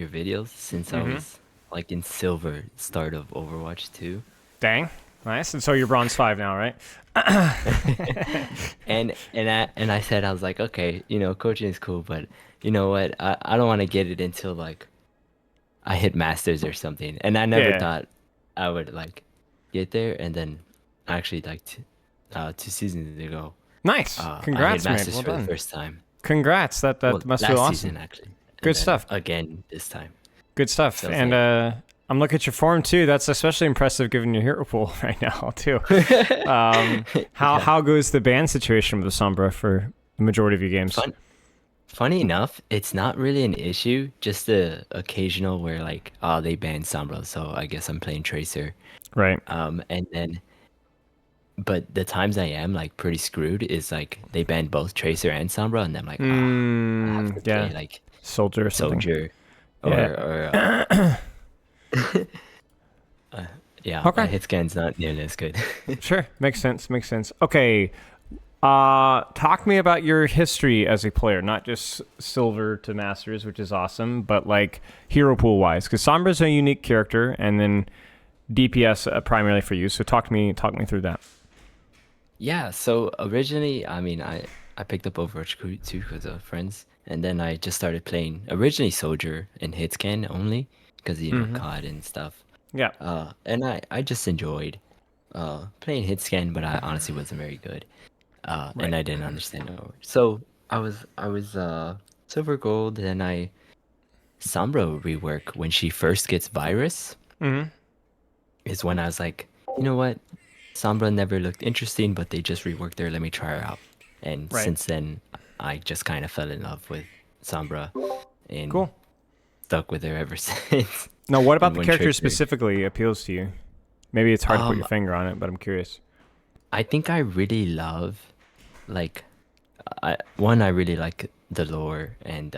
your videos since I Mm-hmm. was like in silver start of Overwatch 2. Dang. Nice. And so you're bronze 5 now, right? And I said I was like, okay, coaching is cool, but you know what? I don't want to get it until like I hit masters or something. And I never Yeah. thought I would like get there. And then actually like 2 seasons ago, Nice. I hit Congrats, man. masters Well for the done. first time. Congrats. That Well, must feel last awesome. season actually, and Good then stuff. again this time. Good stuff. So I was And like, I'm looking at your form too. That's especially impressive given your hero pool right now too. How yeah. how goes the ban situation with the Sombra for the majority of your games? Fun. Funny enough, it's not really an issue. Just the occasional where like, oh, they banned Sombra, so I guess I'm playing Tracer. Right. And then, but the times I am like pretty screwed is like they banned both Tracer and Sombra, and I'm like, ah, I have to Yeah. play like Soldier or something. Soldier Yeah. or uh, yeah, my Okay. hit scan's not nearly as good. Sure. Makes sense. Makes sense. Okay. Talk me about your history as a player, not just silver to masters, which is awesome, but like hero pool wise, because Sombra's a unique character, and then DPS primarily for you. So talk me through that. Yeah, so originally, I mean, I picked up Overwatch 2 because of friends, and then I just started playing originally Soldier and Hitscan only because Mm-hmm. COD and stuff. Yeah. And I just enjoyed playing Hitscan, but I honestly wasn't very good. Right. And I didn't understand Overwatch. So I was Silver Gold, and I Sombra rework when she first gets Virus Mm-hmm. is when I was like, you know what? Sombra never looked interesting, but they just reworked her. Let me try her out. And Right. since then, I just kind of fell in love with Sombra and Cool. stuck with her ever since. Now, what about And the when character Tracer, specifically appeals to you? Maybe it's hard to put your um, finger on it, but I'm curious. I think I really love like I really like the lore and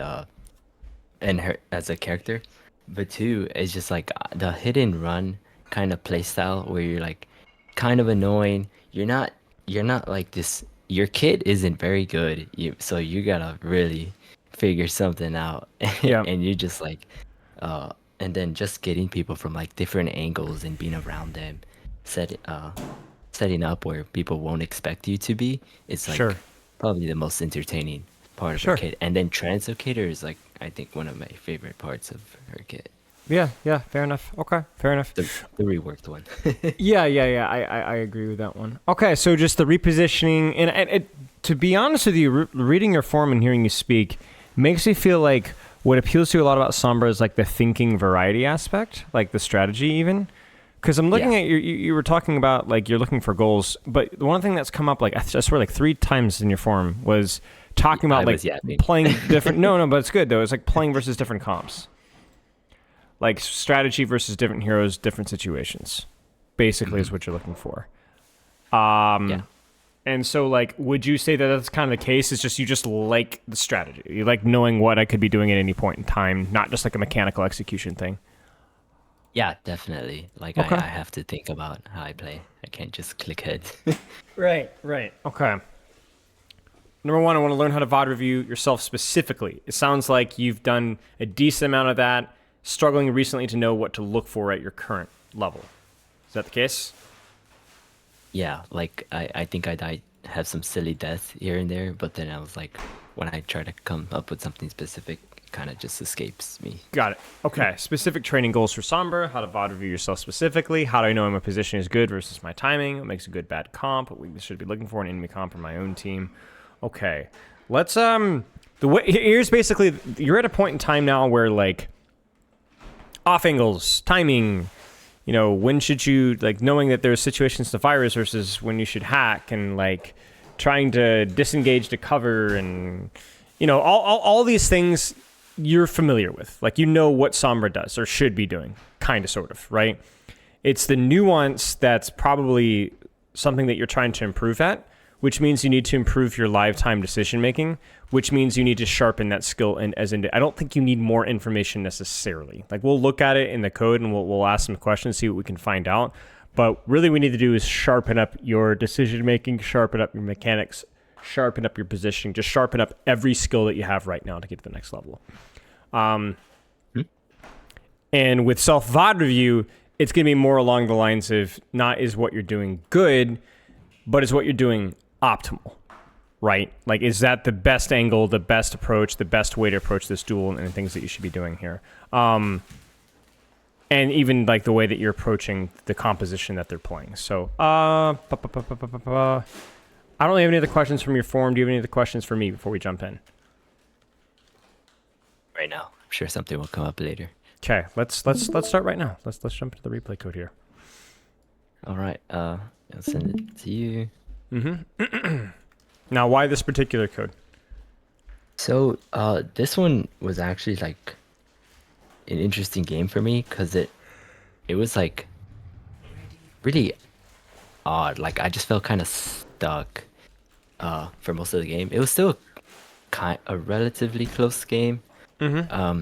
her as a character, but two is just like the hit and run kind of playstyle where you're like kind of annoying. You're not like this. Your kid isn't very good, so you gotta really figure something out, Yeah. and you just like, and then just getting people from like different angles and being around them, set setting up where people won't expect you to be. It's like Sure. probably the most entertaining part of her Sure. kit. And then Translocator is like I think one of my favorite parts of her kit. Yeah. Yeah. Fair enough. Okay. Fair enough. The reworked one. Yeah, yeah, yeah. I agree with that one. Okay, so just the repositioning, and to be honest with you, reading your form and hearing you speak makes me feel like what appeals to you a lot about Sombra is like the thinking variety aspect, like the strategy even. Because I'm looking Yeah, at you were talking about like you're looking for goals, but the one thing that's come up like I swear like 3 times in your form was talking I about like was yapping. playing different. No, no, but it's good though. It's like playing versus different comps, like strategy versus different heroes, different situations. Basically, Hmm. is what you're looking for. Yeah, And so, like, would you say that that's kind of the case? It's just you just like the strategy. You like knowing what I could be doing at any point in time, not just like a mechanical execution thing. yeah, definitely. Like I, Okay. I have to think about how I play. I can't just click heads. Right. Right. Okay. Number one, I want to learn how to VOD review yourself specifically. It sounds like you've done a decent amount of that, struggling recently to know what to look for at your current level. Is that the case? Yeah, like I think I died have some silly deaths here and there, but then I was like, when I try to come up with something specific, it kind of just escapes me. Got it. Okay. Specific training goals for Sombra, how to VOD review yourself specifically, how do I know my position is good versus my timing, what makes a good bad comp, what we should be looking for in enemy comp for my own team. Okay. Let's the way here's basically you're at a point in time now where like off angles, timing, when should you like knowing that there's situations to virus versus when you should hack and like trying to disengage to cover and all these things you're familiar with. Like what Sombra does or should be doing, kind of sort of, right? It's the nuance that's probably something that you're trying to improve at, which means you need to improve your live time decision making, which means you need to sharpen that skill. And I don't think you need more information necessarily. Like we'll look at it in the code and we'll ask some questions, see what we can find out. But really, we need to do is sharpen up your decision making, sharpen up your mechanics, sharpen up your positioning, just sharpen up every skill that you have right now to get to the next level. Um, Hmm? And with self VOD review, it's going to be more along the lines of not is what you're doing good, but is what you're doing optimal, right? Like, is that the best angle, the best approach, the best way to approach this duel, and the things that you should be doing here? And even like the way that you're approaching the composition that they're playing. So, I don't really have any other questions from your forum. Do you have any other questions for me before we jump in? Right now, I'm sure something will come up later. Okay, let's start right now. Let's jump into the replay code here. All right. I'll send it to you. Mm-hmm. Now, why this particular code? So, this one was actually like an interesting game for me because it was like really odd. Like I just felt kind of stuck for most of the game. It was still a relatively close game. Mm-hmm.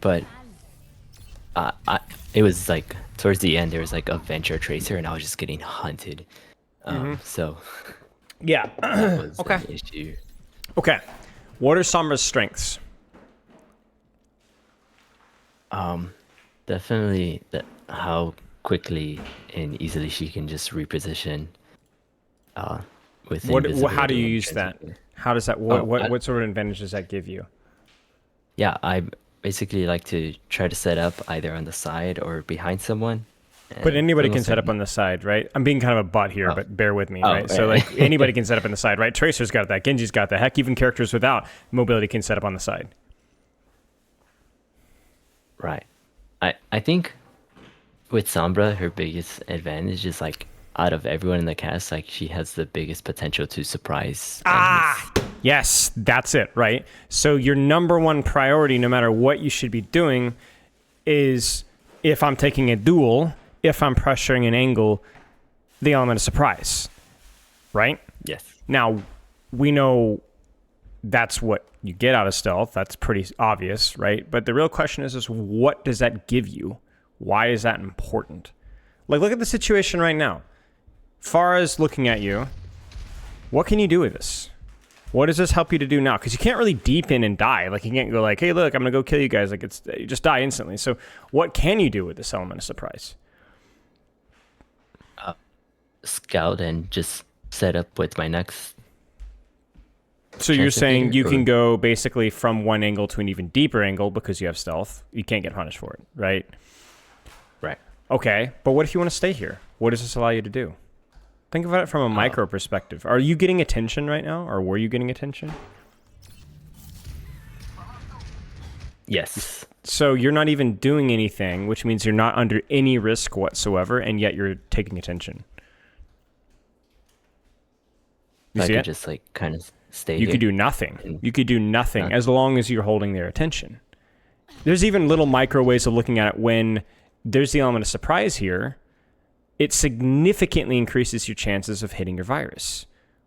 But it was like towards the end there was like a venture tracer and I was just getting hunted. So Yeah. that was Okay. an issue. Okay. What are Sombra's strengths? Definitely that how quickly and easily she can just reposition with How do you invisibility use and that? transfer. How does that? What sort of advantage does that give you? Yeah, I basically like to try to set up either on the side or behind someone. But anybody can almost set like- up on the side, right? I'm being kind of a butt here, Oh. but bear with me, Oh, right? So right. like anybody can set up on the side, right? Tracer's got that. Genji's got that. Heck, even characters without mobility can set up on the side. Right. I think with Sombra, her biggest advantage is like out of everyone in the cast, like she has the biggest potential to surprise enemies. Yes, that's it, right? So your number one priority, no matter what you should be doing, is if I'm taking a duel, if I'm pressuring an angle, the element of surprise, right? Yes. Now, we know that's what you get out of stealth. That's pretty obvious, right? But the real question is what does that give you? Why is that important? Like, look at the situation right now. Far as looking at you, what can you do with this? What does this help you to do now? Because you can't really deepen and die. Like, you can't go like, hey, look, I'm going to go kill you guys. Like, you just die instantly. So what can you do with this element of surprise? Scout and just set up with my next. So you're saying you or- can go basically from one angle to an even deeper angle because you have stealth. You can't get punished for it, right? Right. Okay, but what if you want to stay here? What does this allow you to do? Think about it from a micro perspective. Are you getting attention right now, or were you getting attention? Yes. So you're not even doing anything, which means you're not under any risk whatsoever, and yet you're taking attention. You I see could it? just like kind of stay You here. could do nothing. You could do nothing Nothing. as long as you're holding their attention. There's even little micro ways of looking at it when there's the element of surprise here. It significantly increases your chances of hitting your virus,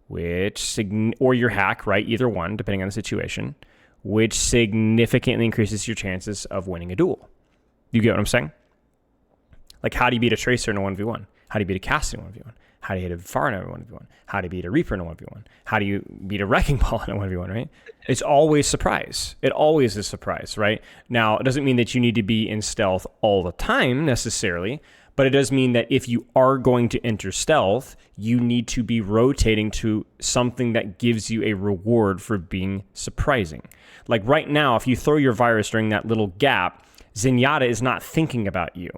or your hack, right? Either one, depending on the situation, which significantly increases your chances of winning a duel. You get what I'm saying? Like, how do you beat a Tracer in a 1v1? How do you beat a Cast in a 1v1? How do you hit a Far in a 1v1? How do you beat a Reaper in a 1v1? How do you beat a Wrecking Ball in a 1v1, right? It's always surprise. It always is surprise, right? Now, it doesn't mean that you need to be in stealth all the time necessarily, but it does mean that if you are going to enter stealth, you need to be rotating to something that gives you a reward for being surprising. Like right now, if you throw your virus during that little gap, Zenyatta is not thinking about you.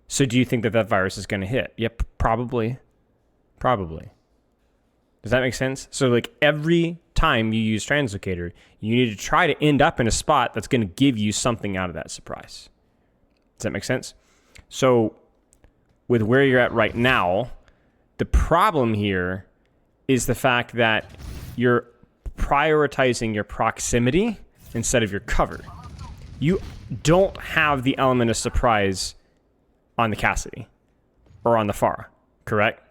So do you think that that virus is going to hit? Yep, probably. Probably. Does that make sense? So like every time you use Translocator, you need to try to end up in a spot that's going to give you something out of that surprise. Does that make sense? So with where you're at right now, the problem here is the fact that you're prioritizing your proximity instead of your cover. You don't have the element of surprise on the Cassidy or on the Far, correct?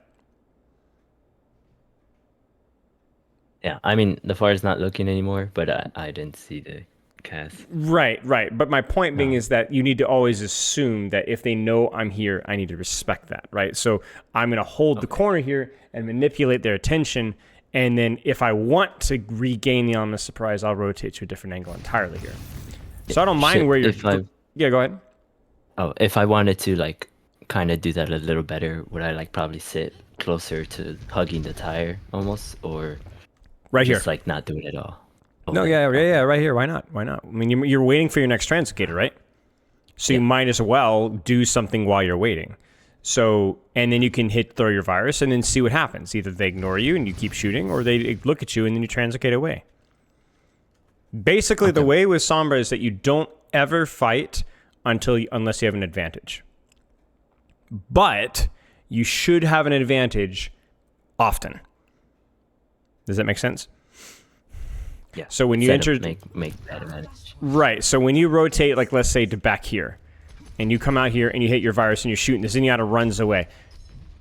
Yeah. I mean, the Far is not looking anymore, but I didn't see the cast. Right. But my point being is that you need to always assume that if they know I'm here, I need to respect that, right? So I'm going to hold the corner here and manipulate their attention. And then if I want to regain the element of surprise, I'll rotate to a different angle entirely here. So I don't mind where you're... If I Yeah, go ahead. Oh, if I wanted to like kind of do that a little better, would I like probably sit closer to hugging the tire almost, or Right here. just like not do it at all? Oh, No, like yeah, yeah, yeah, okay, right here. Why not? Why not? I mean, you're waiting for your next translocator, right? So you yeah, might as well do something while you're waiting. So, and then you can throw your virus and then see what happens. Either they ignore you and you keep shooting, or they look at you and then you translocate away. Basically, the okay, way with Sombra is that you don't ever fight unless you have an advantage. But you should have an advantage often. Does that make sense? yeah. So when you Set up, enter, make that advantage. right? So when you rotate, like let's say to back here, and you come out here and you hit your virus and you're shooting, the Zenyatta runs away.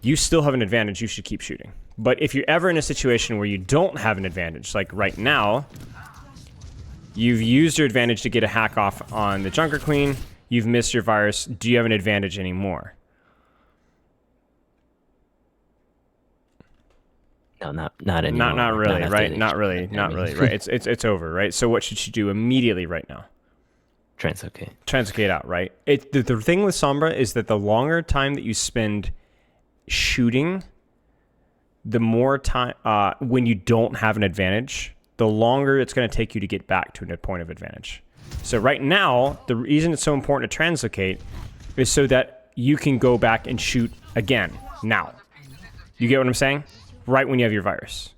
You still have an advantage. You should keep shooting. But if you're ever in a situation where you don't have an advantage, like right now, you've used your advantage to get a hack off on the Junker Queen. You've missed your virus. Do you have an advantage anymore? No, not anymore. Not Like, not really, after right? they Not really, I not mean, really, right? It's over, right? So what should you do immediately right now? okay. Translocate out, right? The thing with Sombra is that the longer time that you spend shooting, the more time when you don't have an advantage, the longer it's going to take you to get back to a point of advantage. So right now, the reason it's so important to translocate is so that you can go back and shoot again now. You get what I'm saying? Right when you have your virus.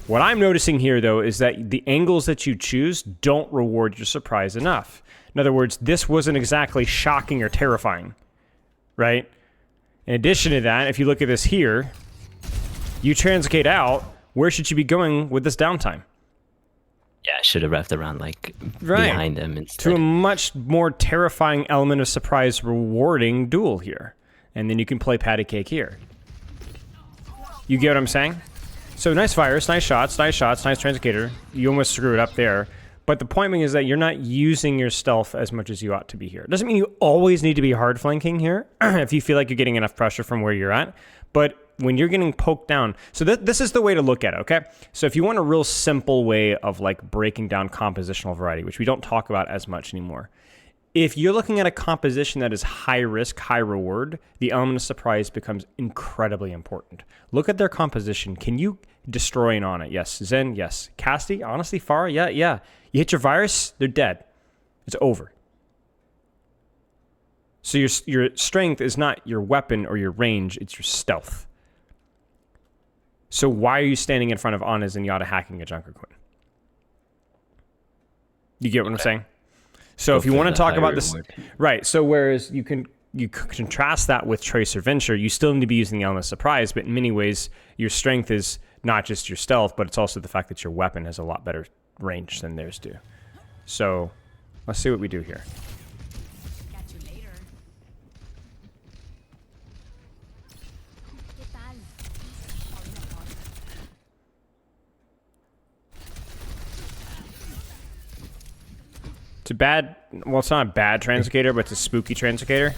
What I'm noticing here, though, is that the angles that you choose don't reward your surprise enough. In other words, this wasn't exactly shocking or terrifying, right? In addition to that, if you look at this here, you translocate out, where should you be going with this downtime? Yeah, I should have wrapped around like Right. behind them instead. To a much more terrifying element of surprise rewarding duel here. And then you can play patty cake here. You get what I'm saying? So nice virus, nice shots, nice translocator. You almost screw it up there. But the point being is that you're not using your stealth as much as you ought to be here. It doesn't mean you always need to be hard flanking here if you feel like you're getting enough pressure from where you're at. But when you're getting poked down, so this is the way to look at it, okay? So if you want a real simple way of like breaking down compositional variety, which we don't talk about as much anymore, if you're looking at a composition that is high risk, high reward, the element of surprise becomes incredibly important. Look at their composition. Can you destroy an on it? Yes. Zen, yes. Casty, honestly, Pharah, yeah. You hit your virus, they're dead. It's over. So your strength is not your weapon or your range, it's your stealth. So why are you standing in front of Ana Zenyatta hacking a Junker Queen? You get what I'm saying? So Go if you for want to the talk high about this, reward. right? So whereas you contrast that with Tracer Venture, you still need to be using the element of surprise, but in many ways, your strength is not just your stealth, but it's also the fact that your weapon has a lot better range than theirs do. So let's see what we do here. Catch you later. ¿Qué tal? It's a bad, well, it's not a bad translocator, but it's a spooky translocator.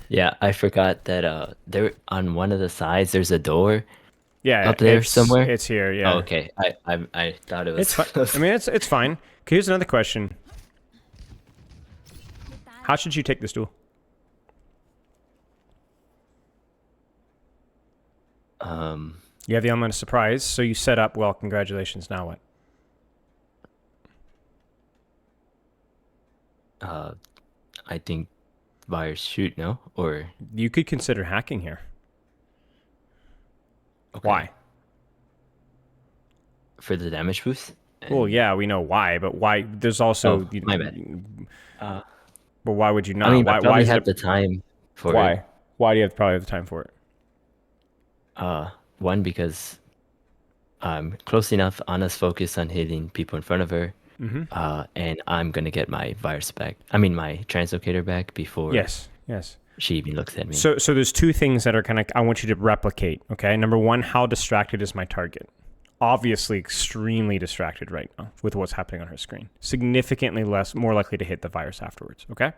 Yeah, I forgot that there on one of the sides there's a door Yeah, up there it's, somewhere. It's here. Yeah. Oh, okay. I thought it was. It's fine. I mean, it's fine. Okay, here's another question. How should you take this duel? You have the element of surprise, so you set up well. Congratulations. Now what? I think buyers shoot no or You could consider hacking here. okay. Why? For the damage boost. Well, yeah, we know why, but why? There's also. Oh, my bad. But why would you not? I mean, why? I probably Why is had it? the time for Why? it. Why do you probably have the time for it? One because I'm close enough. Anna's focused on hitting people in front of her. And I'm gonna get my virus back. I mean, my translocator back before Yes. she even looks at me. So there's two things that are kind of I want you to replicate. Okay, number one, how distracted is my target? Obviously, extremely distracted right now with what's happening on her screen. Significantly more likely to hit the virus afterwards. Okay.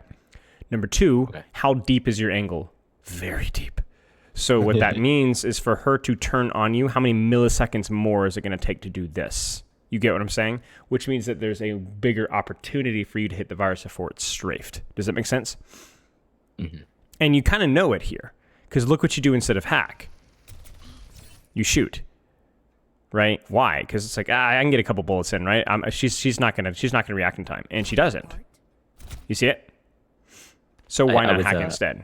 Number two, Okay. how deep is your angle? Very deep. So what that means is for her to turn on you, how many milliseconds more is it going to take to do this? You get what I'm saying? Which means that there's a bigger opportunity for you to hit the virus before it's strafed. Does that make sense? Mm-hmm. And you kind of know it here. Because look what you do instead of hack. You shoot. Right? Why? Because it's like, I can get a couple bullets in, right? She's not gonna react in time. And she doesn't. You see it? So why not hack instead?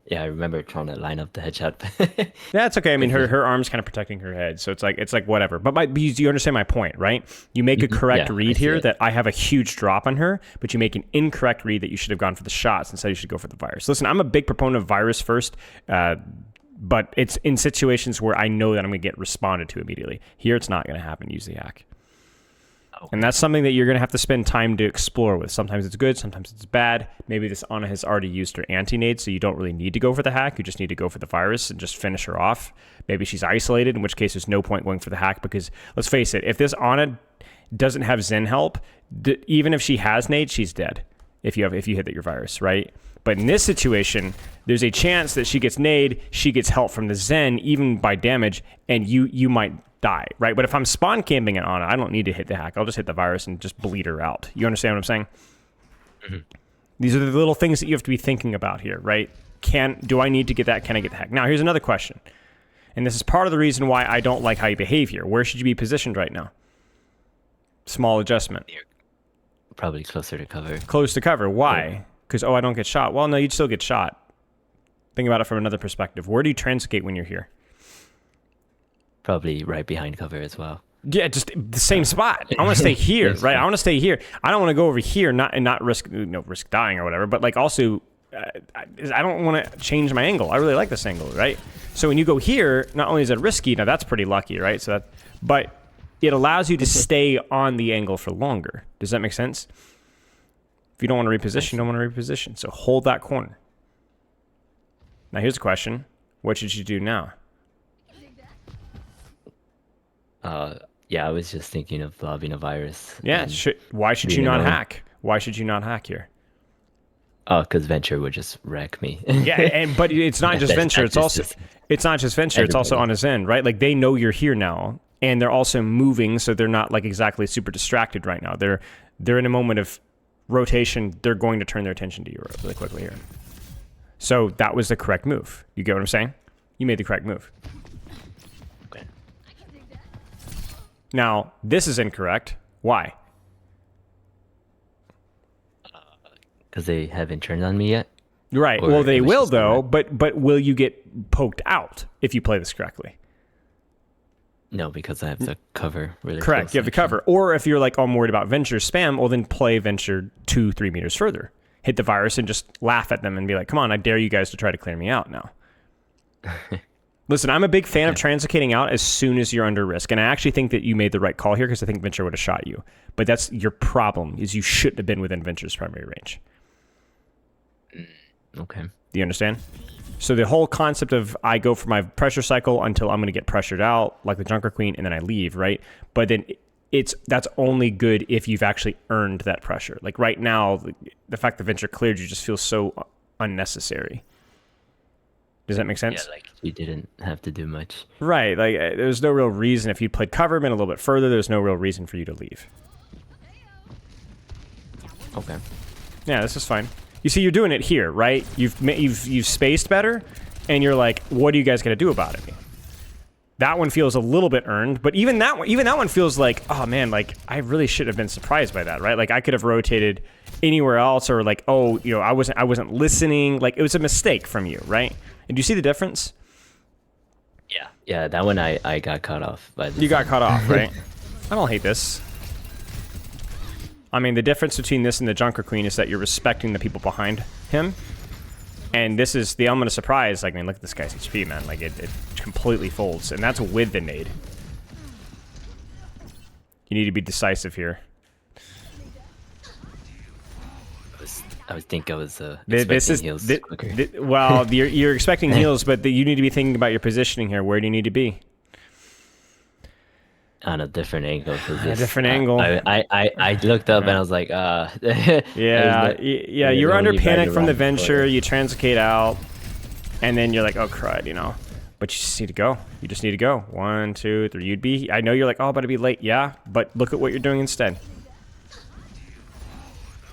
Yeah, I remember trying to line up the headshot. That's okay. I mean, her arm's kind of protecting her head, so it's like whatever. But you understand my point, right? You make a correct read here that I have a huge drop on her, but you make an incorrect read that you should have gone for the shots instead. You should go for the virus. Listen, I'm a big proponent of virus first, but it's in situations where I know that I'm going to get responded to immediately. Here, it's not going to happen. Use the hack. And that's something that you're going to have to spend time to explore with. Sometimes it's good, sometimes it's bad. Maybe this Ana has already used her anti-nade, so you don't really need to go for the hack. You just need to go for the virus and just finish her off. Maybe she's isolated, in which case there's no point going for the hack because, let's face it, if this Ana doesn't have Zen help, even if she has nade, she's dead if you hit your virus, right? But in this situation, there's a chance that she gets nade, she gets help from the Zen, even by damage, and you might die, right? But if I'm spawn camping it on it, I don't need to hit the hack. I'll just hit the virus and just bleed her out. You understand what I'm saying? Mm-hmm. These are the little things that you have to be thinking about here, right? Do I need to get that? Can I get the hack? Now, here's another question. And this is part of the reason why I don't like how you behave here. Where should you be positioned right now? Small adjustment. Probably closer to cover. Close to cover. Why? Because, I don't get shot. Well, no, you'd still get shot. Think about it from another perspective. Where do you transcate when you're here? Probably right behind cover as well. Yeah, just the same spot. I want to stay here, right? I want to stay here. I don't want to go over here, not risk dying or whatever. But like also, I don't want to change my angle. I really like this angle, right? So when you go here, not only is it risky, now that's pretty lucky, right? But it allows you to stay on the angle for longer. Does that make sense? If you don't want to reposition, you don't want to reposition. So hold that corner. Now here's a question: what should you do now? Yeah, I was just thinking of lobbing a virus. Yeah, why should you not hack? Why should you not hack here? Oh, because Venture would just wreck me. Yeah, but it's not just Venture. It's not just Venture. It's also on his end, right? Like they know you're here now, and they're also moving, so they're not like exactly super distracted right now. They're in a moment of rotation. They're going to turn their attention to you really quickly here. So that was the correct move. You get what I'm saying? You made the correct move. Now, this is incorrect. Why? Because they haven't turned on me yet? Right. Well, they will, though, but will you get poked out if you play this correctly? No, because I have to cover really correct. close, You have to cover. Or if you're like, I'm worried about Venture spam, well, then play Venture 2-3 meters further. Hit the virus and just laugh at them and be like, come on, I dare you guys to try to clear me out now. Listen, I'm a big fan of translocating out as soon as you're under risk. And I actually think that you made the right call here because I think Venture would have shot you. But that's your problem, is you shouldn't have been within Venture's primary range. Okay. Do you understand? So the whole concept of I go for my pressure cycle until I'm going to get pressured out, like the Junker Queen, and then I leave, right? But then that's only good if you've actually earned that pressure. Like right now, the fact that Venture cleared you just feels so unnecessary. Does that make sense? Yeah, like you didn't have to do much. Right. Like there's no real reason. If you played cover, been a little bit further, there's no real reason for you to leave. Okay. Yeah, this is fine. You see, you're doing it here, right? You've spaced better, and you're like, what are you guys gonna do about it? That one feels a little bit earned, but even that one feels like, oh man, like I really should have been surprised by that, right? Like I could have rotated anywhere else, or like, oh, I wasn't listening. Like it was a mistake from you, right? And do you see the difference? Yeah, that one I got cut off by the got caught off, right? I don't hate this. I mean, the difference between this and the Junker Queen is that you're respecting the people behind him. And this is the element of surprise. Like, I mean, look at this guy's HP, man. Like, it completely folds. And that's with the nade. You need to be decisive here. I would think I was expecting heals quicker. Well, you're expecting heals, but you need to be thinking about your positioning here. Where do you need to be? On a different angle. A different angle. I looked up and I was like, yeah, you're under panic from the Venture. You translocate out, and then you're like, oh crud, But you just need to go. You just need to go. 1, 2, 3. I know you're like, oh, but it'd be late. Yeah, but look at what you're doing instead.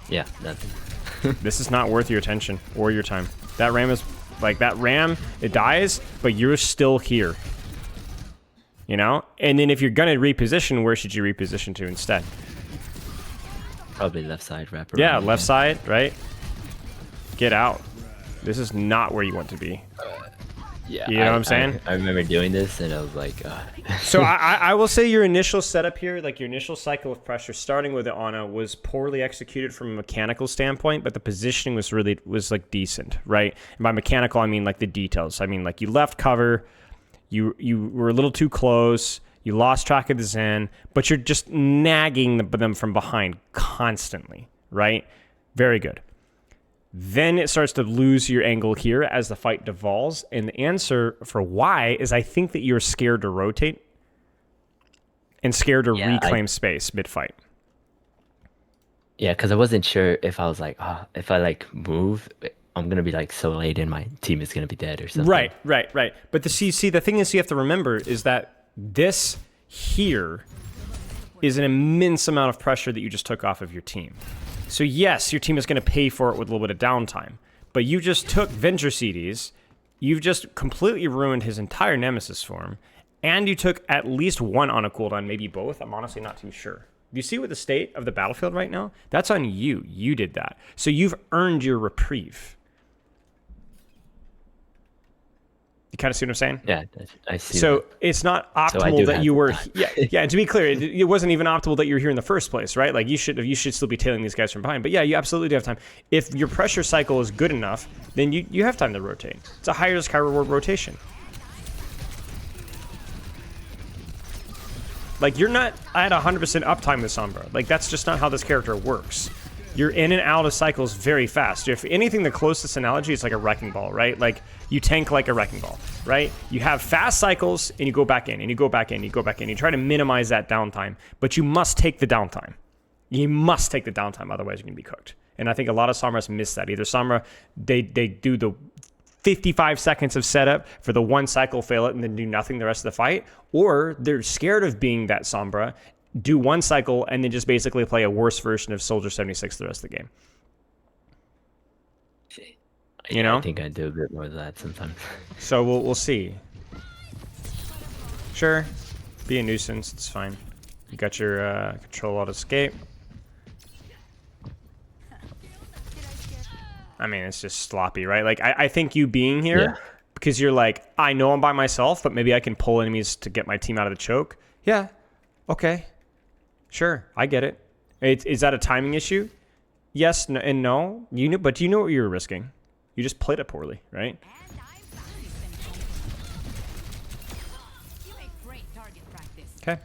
Yeah, nothing. This is not worth your attention or your time. That ram is like that ram. It dies, but you're still here. You know. And then if you're gonna reposition, where should you reposition to instead? Probably left side wrap around. Yeah, left side, right? Get out. This is not where you want to be. Yeah, You know what I'm saying? I remember doing this, and I was like, So I will say your initial setup here, like your initial cycle of pressure, starting with the Ana, was poorly executed from a mechanical standpoint, but the positioning was like decent, right? And by mechanical, I mean like the details. I mean like you left cover, you were a little too close, you lost track of the Zen, but you're just nagging them from behind constantly, right? Very good. Then it starts to lose your angle here as the fight devolves. And the answer for why is I think that you're scared to rotate and scared to reclaim space mid-fight. yeah, because I wasn't sure if I was like, if I like move, I'm gonna be like so late, and my team is gonna be dead or something. Right. But the thing is, you have to remember is that this here is an immense amount of pressure that you just took off of your team. So yes, your team is going to pay for it with a little bit of downtime. But you just took Venture CDs, you've just completely ruined his entire Nemesis form, and you took at least one on a cooldown, maybe both. I'm honestly not too sure. Do you see what the state of the battlefield right now? That's on you. You did that. So you've earned your reprieve. You kind of see what I'm saying? Yeah, I see. So that. it's not optimal that you were. Yeah. And to be clear, it wasn't even optimal that you were here in the first place, right? Like you should still be tailing these guys from behind. But yeah, you absolutely do have time. If your pressure cycle is good enough, then you have time to rotate. It's a high risk, high reward rotation. Like you're not at 100% uptime with Sombra. Like that's just not how this character works. You're in and out of cycles very fast. If anything, the closest analogy is like a wrecking ball, right? Like you tank like a wrecking ball, right? You have fast cycles and you go back in and you go back in, you go back in. You try to minimize that downtime, but you must take the downtime. You must take the downtime, otherwise you're going to be cooked. And I think a lot of Sombras miss that. Either Sombra, they do the 55 seconds of setup for the one cycle, fail it, and then do nothing the rest of the fight, or they're scared of being that Sombra, do one cycle, and then just basically play a worse version of Soldier 76 the rest of the game. You know? I think I do a bit more of that sometimes. So we'll see. Sure. Be a nuisance. It's fine. You got your control alt escape. I mean, it's just sloppy, right? Like, I think you being here, because you're like, I know I'm by myself, but maybe I can pull enemies to get my team out of the choke. Yeah. Okay. Sure, I get it. Is that a timing issue? Yes and no. But you know what you were risking. You just played it poorly, right? Okay.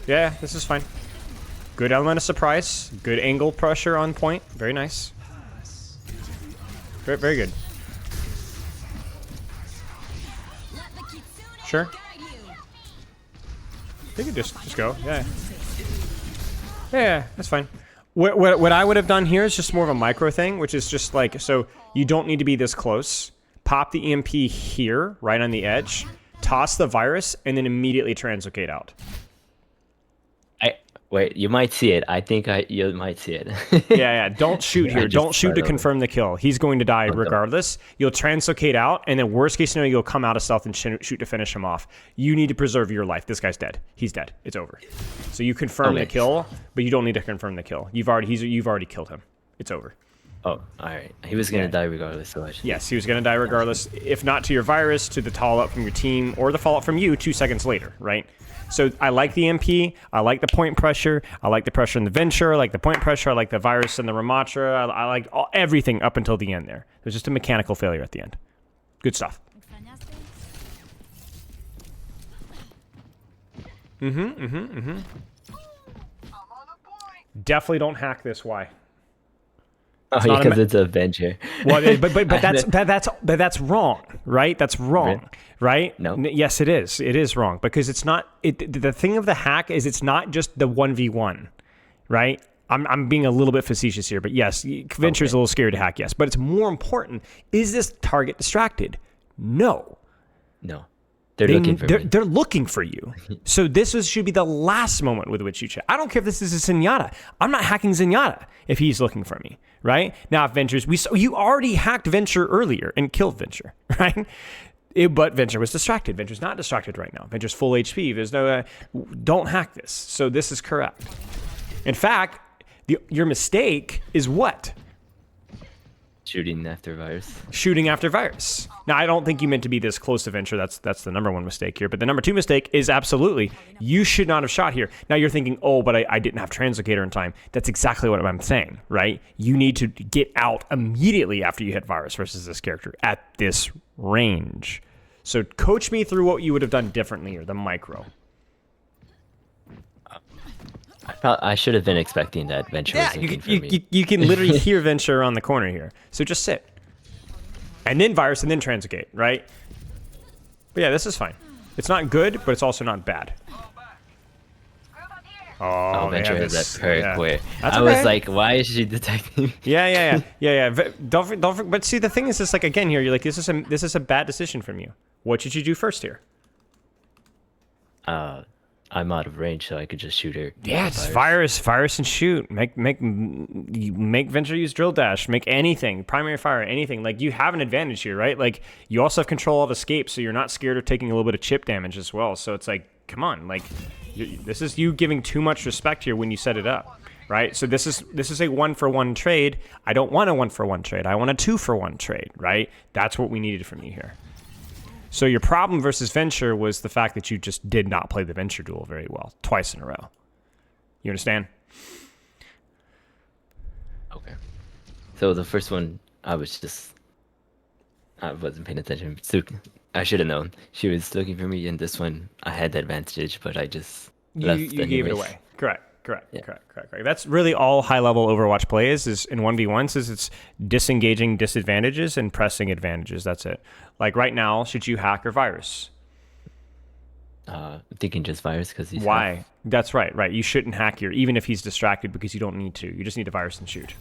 Yeah, this is fine. Good element of surprise. Good angle pressure on point. Very nice. Very, very good. Sure. You could just go. Yeah, that's fine. What I would have done here is just more of a micro thing, which is just like, so you don't need to be this close. Pop the EMP here, right on the edge. Toss the virus, and then immediately translocate out. Wait, you might see it. I think you might see it. Yeah. Don't shoot here. Don't shoot to confirm the kill. He's going to die regardless. You'll translocate out, and then worst case scenario, you'll come out of stealth and shoot to finish him off. You need to preserve your life. This guy's dead. He's dead. It's over. So you confirm the kill, but you don't need to confirm the kill. You've already killed him. It's over. Oh, all right. He was gonna die regardless. So yes, he was gonna die regardless. If not to your virus, to the tall-up from your team, or the fallout from you 2 seconds later, right? So I like the MP, I like the point pressure, I like the pressure in the Venture, I like the point pressure, I like the virus and the Ramatra, I like everything up until the end there. There's just a mechanical failure at the end. Good stuff. Definitely don't hack this, why? Oh, because it's a Venture. Well, but that's wrong, right? That's wrong, right? No. Yes, it is. It is wrong because it's not. The thing of the hack is it's not just the 1v1, right? I'm being a little bit facetious here, but yes, Venture's a little scary to hack, yes. But it's more important, is this target distracted? No. No. They're looking for me. They're looking for you. So should be the last moment with which you check. I don't care if this is a Zenyatta. I'm not hacking Zenyatta if he's looking for me, right? Now, if Venture's... You already hacked Venture earlier and killed Venture, right? But Venture was distracted. Venture's not distracted right now. Venture's full HP. There's no... don't hack this. So this is correct. In fact, your mistake is what? Shooting after virus. Shooting after virus. Now, I don't think you meant to be this close to Venture. That's the number one mistake here. But the number two mistake is absolutely, you should not have shot here. Now, you're thinking, oh, but I didn't have Translocator in time. That's exactly what I'm saying, right? You need to get out immediately after you hit virus versus this character at this range. So coach me through what you would have done differently or the micro. I should have been expecting that Venture was looking for me. You can literally hear Venture around the corner here. So just sit. And then virus and then translocate, right? But yeah, this is fine. It's not good, but it's also not bad. Oh, Venture has that perk where That's I okay. was like, why is she detecting me? Yeah. But see, the thing is, it's like, again, here, you're like, this is a bad decision from you. What should you do first here? I'm out of range, so I could just shoot her. Yeah, it's virus and shoot. Make Venture use drill dash. Make anything, primary fire, anything. Like, you have an advantage here, right? Like, you also have control of escape, so you're not scared of taking a little bit of chip damage as well. So it's like, come on, like, this is you giving too much respect here when you set it up, right? So this is a 1-for-1 trade. I don't want a 1-for-1 trade. I want a 2-for-1 trade, right? That's what we needed from you here. So your problem versus Venture was the fact that you just did not play the Venture duel very well, twice in a row. You understand? Okay. So the first one, I wasn't paying attention. So I should have known. She was looking for me, and this one, I had the advantage, but I just left. You gave it away. Correct. Yeah. Correct. That's really all high-level Overwatch play is in 1v1s is it's disengaging disadvantages and pressing advantages. That's it. Like right now, should you hack or virus? I'm thinking just virus because he's... Why? That's right. You shouldn't hack here, even if he's distracted, because you don't need to. You just need to virus and shoot.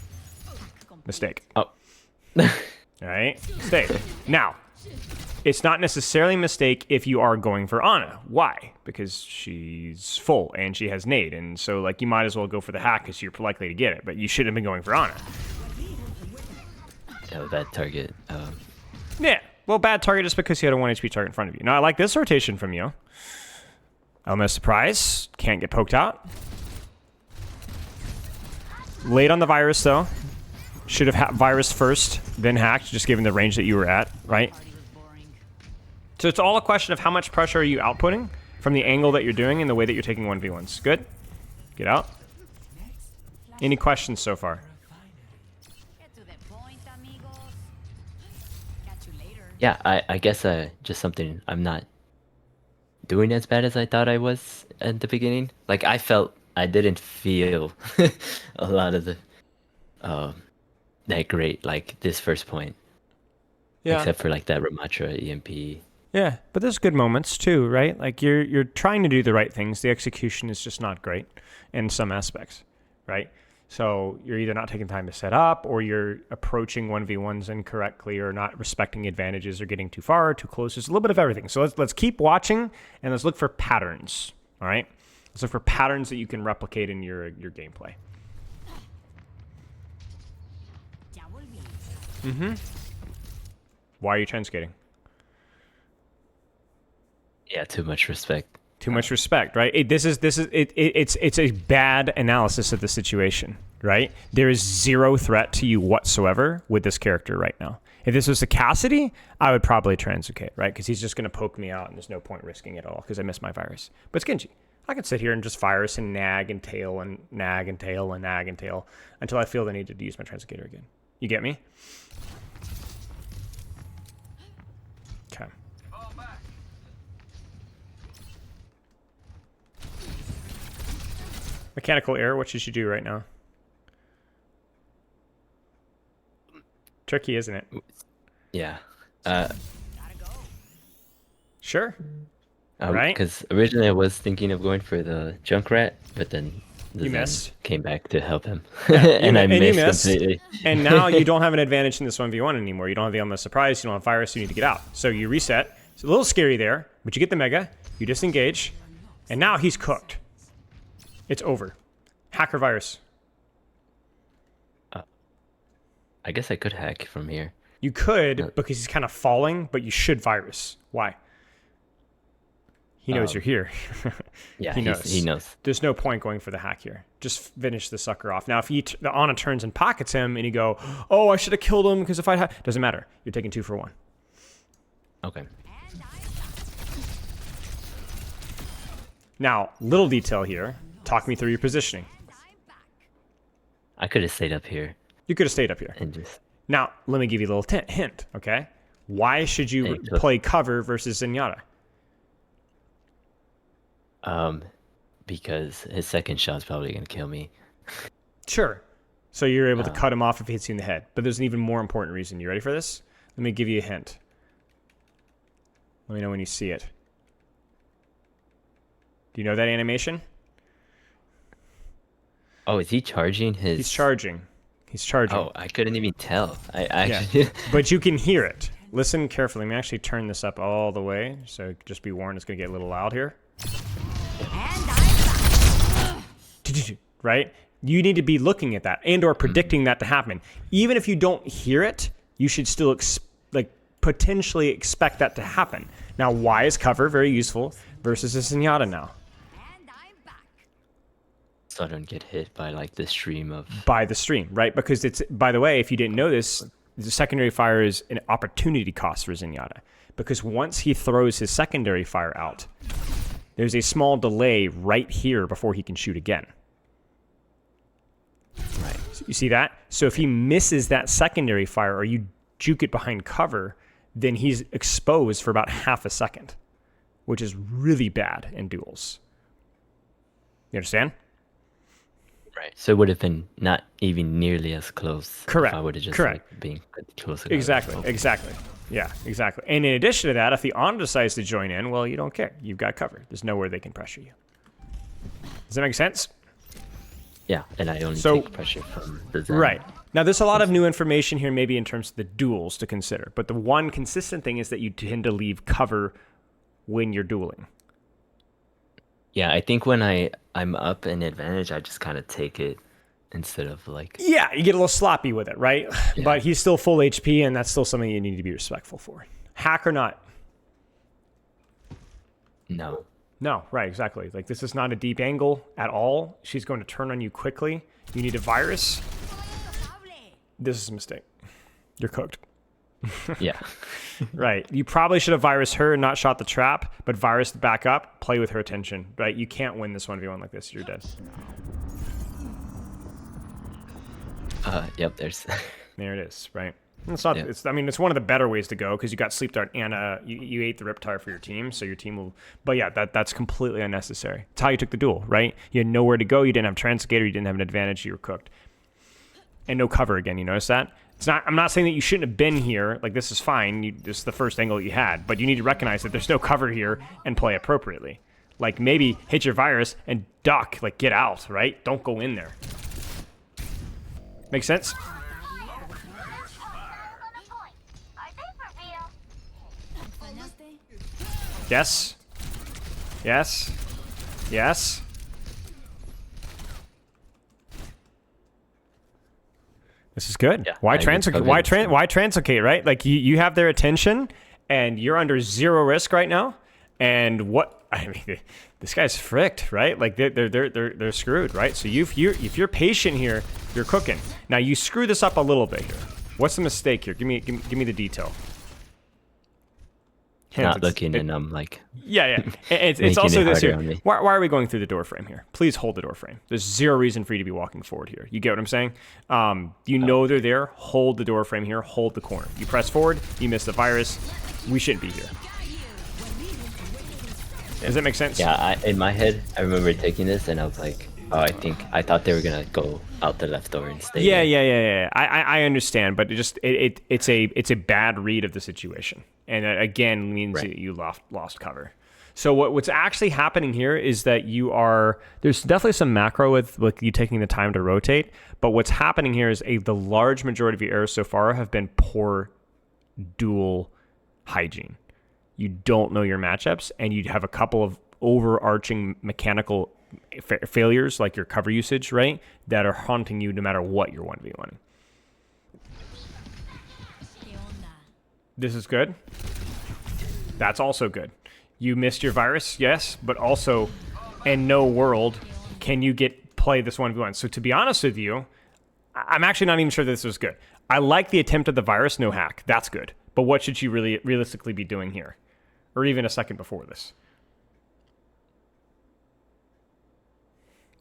Mistake. Oh. All right? Mistake. Now, it's not necessarily a mistake if you are going for Ana. Why? Because she's full and she has nade, and so like you might as well go for the hack because you're likely to get it. But you should have been going for Ana. Yeah, bad target. Yeah. Well, bad target just because you had a 1 HP target in front of you. Now I like this rotation from you. Element of surprise. Can't get poked out. Late on the virus though. Should have virus first, then hacked, just given the range that you were at, right? So it's all a question of how much pressure are you outputting from the angle that you're doing and the way that you're taking 1v1s. Good? Get out. Any questions so far? Get to the point, amigos. Catch you later. Yeah, I guess just something I'm not doing as bad as I thought I was at the beginning. Like, I didn't feel a lot of the that great, like this first point. Yeah. Except for like that Ramatra EMP. Yeah, but there's good moments too, right? Like you're trying to do the right things. The execution is just not great in some aspects, right? So you're either not taking time to set up, or you're approaching 1v1s incorrectly, or not respecting advantages, or getting too far or too close. There's a little bit of everything. So let's keep watching and let's look for patterns. All right, let's look for patterns that you can replicate in your gameplay. Ya volví. Why are you transcating? Yeah, too much respect. Too much respect, right? It's a bad analysis of the situation, right? There is zero threat to you whatsoever with this character right now. If this was a Cassidy, I would probably translocate, right? Because he's just going to poke me out, and there's no point risking it all because I missed my virus. But it's Genji. I can sit here and just virus and nag and tail and nag and tail and nag and tail until I feel the need to use my translocator again. You get me? Okay. Mechanical error, what should you do right now? Tricky, isn't it? Yeah. Gotta go. Sure. Right? Because originally I was thinking of going for the Junkrat, but then the You Zen missed. came back to help him, Yeah, and I you missed missed. completely. And now you don't have an advantage in this 1v1 anymore. You don't have the element of surprise. You don't have virus. You need to get out. So you reset. It's a little scary there, but you get the mega. You disengage. And now he's cooked. It's over. Hacker virus. I guess I could hack from here. You could, because he's kind of falling, but you should virus. Why? He knows you're here. Yeah, he knows. he knows. There's no point going for the hack here. Just finish the sucker off. Now, if the Ana turns and pockets him, and you go, "Oh, I should have killed him because if I had," doesn't matter. You're taking 2 for 1. Okay. Now, little detail here. Talk me through your positioning. I could have stayed up here You could have stayed up here. and just. Now, let me give you a little hint. Okay, why should you play cover versus Zenyatta? Because his second shot's probably gonna kill me. Sure. So you're able to cut him off if he hits you in the head. But there's an even more important reason. You ready for this? Let me give you a hint. Let me know when you see it. Do you know that animation? Oh, is he charging his? He's charging. He's charging. Oh, I couldn't even tell. I actually. Yeah. But you can hear it. Listen carefully. Let me actually turn this up all the way. So just be warned, it's going to get a little loud here. Right? You need to be looking at that and or predicting that to happen. Even if you don't hear it, you should still potentially expect that to happen. Now, why is cover very useful versus a Zenyatta now? So I don't get hit by like the stream of. By the stream, right? Because it's, by the way, if you didn't know this, the secondary fire is an opportunity cost for Zenyatta. Because once he throws his secondary fire out, there's a small delay right here before he can shoot again. Right. So you see that? So if he misses that secondary fire or you juke it behind cover, then he's exposed for about half a second, which is really bad in duels. You understand? Right. So it would have been not even nearly as close. Correct. If I would have just Correct. like been closer. Exactly. Okay. Exactly. Yeah, exactly. And in addition to that, if the Ana decides to join in, well, you don't care. You've got cover. There's nowhere they can pressure you. Does that make sense? Yeah, and I only So- take pressure from the Zen. Right. Now, there's a lot of new information here, maybe in terms of the duels to consider. But the one consistent thing is that you tend to leave cover when you're dueling. Yeah, I think when I'm up in advantage, I just kind of take it instead of like. Yeah, you get a little sloppy with it, right? Yeah. But he's still full HP, and that's still something you need to be respectful for. Hack or not? No. No, right, exactly. Like, this is not a deep angle at all. She's going to turn on you quickly. You need a virus. This is a mistake. You're cooked. Yeah. Right. You probably should have virused her and not shot the trap, but virus the back up, play with her attention, right? You can't win this 1v1 like this. You're dead. Yep. There's. There it is, right? It's not. Yeah. It's. I mean, it's one of the better ways to go because you got sleep dart and you ate the Riptire for your team, so your team will. But yeah, that's completely unnecessary. It's how you took the duel, right? You had nowhere to go. You didn't have Transgator. You didn't have an advantage. You were cooked. And no cover again. You notice that? It's not. I'm not saying that you shouldn't have been here. Like, this is fine. This is the first angle that you had, but you need to recognize that there's no cover here and play appropriately. Like, maybe hit your virus and duck. Like, get out, right? Don't go in there. Make sense? Yes. Yes. Yes. This is good. Yeah, Why I translocate? would Why translocate? Right? Like, you have their attention, and you're under zero risk right now. And what? I mean, this guy's fricked, right? Like, they're screwed, right? So if you're patient here, you're cooking. Now you screw this up a little bit here. What's the mistake here? Give me the detail. Not looking, and I'm like. Yeah. It's Making also it this harder here. on me. Why are we going through the door frame here? Please hold the door frame. There's zero reason for you to be walking forward here. You get what I'm saying? You know they're there. Hold the door frame here. Hold the corner. You press forward. You miss the virus. We shouldn't be here. Does that make sense? Yeah. In my head, I remember taking this, and I was like, oh, I thought they were gonna go out the left door and stay. Yeah. I understand, but it's a bad read of the situation, and that again means that you lost cover. So what's actually happening here is that there's definitely some macro with you taking the time to rotate, but what's happening here is the large majority of your errors so far have been poor duel hygiene. You don't know your matchups, and you have a couple of overarching mechanical failures, like your cover usage, right, that are haunting you no matter what you're 1v1. This is good. That's also good. You missed your virus, yes, but also in no world can you play this 1v1. So to be honest with you, I'm actually not even sure this was good. I like the attempt at the virus, no hack. That's good. But what should she really realistically be doing here? Or even a second before this?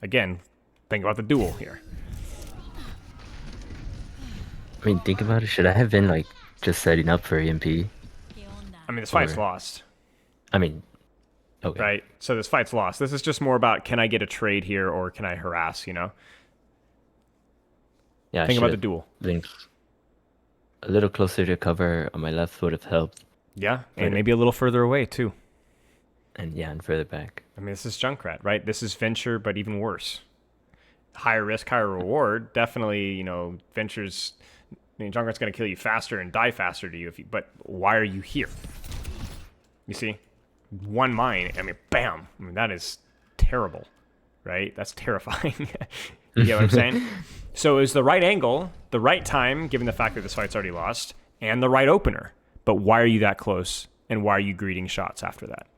Again, think about the duel here. I mean, think about it. Should I have been like just setting up for EMP? I mean, this fight's lost. I mean, okay. Right? So this fight's lost. This is just more about, can I get a trade here or can I harass, you know? Yeah, think about the duel. Been a little closer to cover on my left would have helped. Yeah, and maybe a little further away too. And yeah, and further back. I mean, this is Junkrat, right? This is Venture, but even worse. Higher risk, higher reward. Definitely, you know, Venture's... I mean, Junkrat's going to kill you faster and die faster to you. But why are you here? You see? One mine, I mean, bam. I mean, that is terrible, right? That's terrifying. You get what I'm saying? So is the right angle, the right time, given the fact that this fight's already lost, and the right opener. But why are you that close? And why are you greeting shots after that?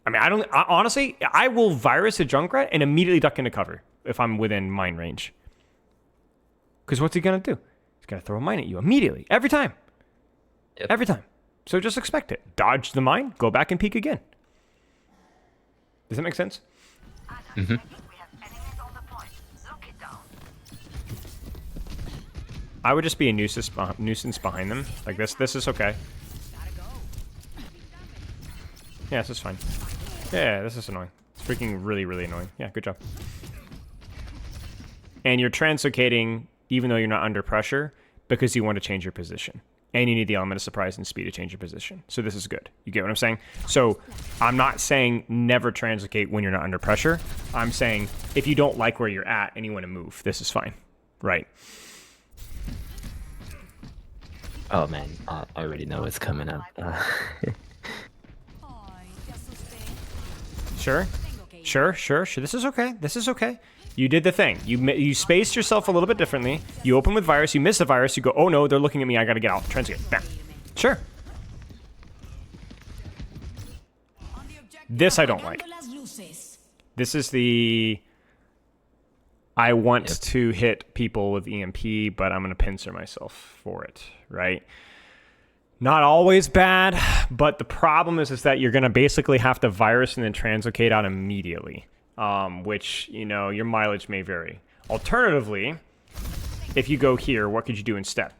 I mean, honestly, I will virus a Junkrat and immediately duck into cover if I'm within mine range. Because what's he going to do? He's going to throw a mine at you immediately. Every time. Yep. Every time. So just expect it. Dodge the mine, go back and peek again. Does that make sense? Mm-hmm. I would just be a nuisance behind them. Like this. This is okay. Yeah, this is fine. Yeah, this is annoying. It's freaking really, really annoying. Yeah, good job. And you're translocating even though you're not under pressure because you want to change your position. And you need the element of surprise and speed to change your position. So this is good. You get what I'm saying? So I'm not saying never translocate when you're not under pressure. I'm saying if you don't like where you're at and you want to move, this is fine. Right. Oh man, I already know what's coming up. Sure. This is okay. This is okay. You did the thing. You spaced yourself a little bit differently. You open with virus. You miss the virus. You go, oh no, they're looking at me. I gotta get out. Translocate. Bam. Sure. This I don't like. This is the... I want to hit people with EMP, but I'm going to pincer myself for it, right? Not always bad, but the problem is that you're going to basically have to virus and then translocate out immediately, which, you know, your mileage may vary. Alternatively, if you go here, what could you do instead?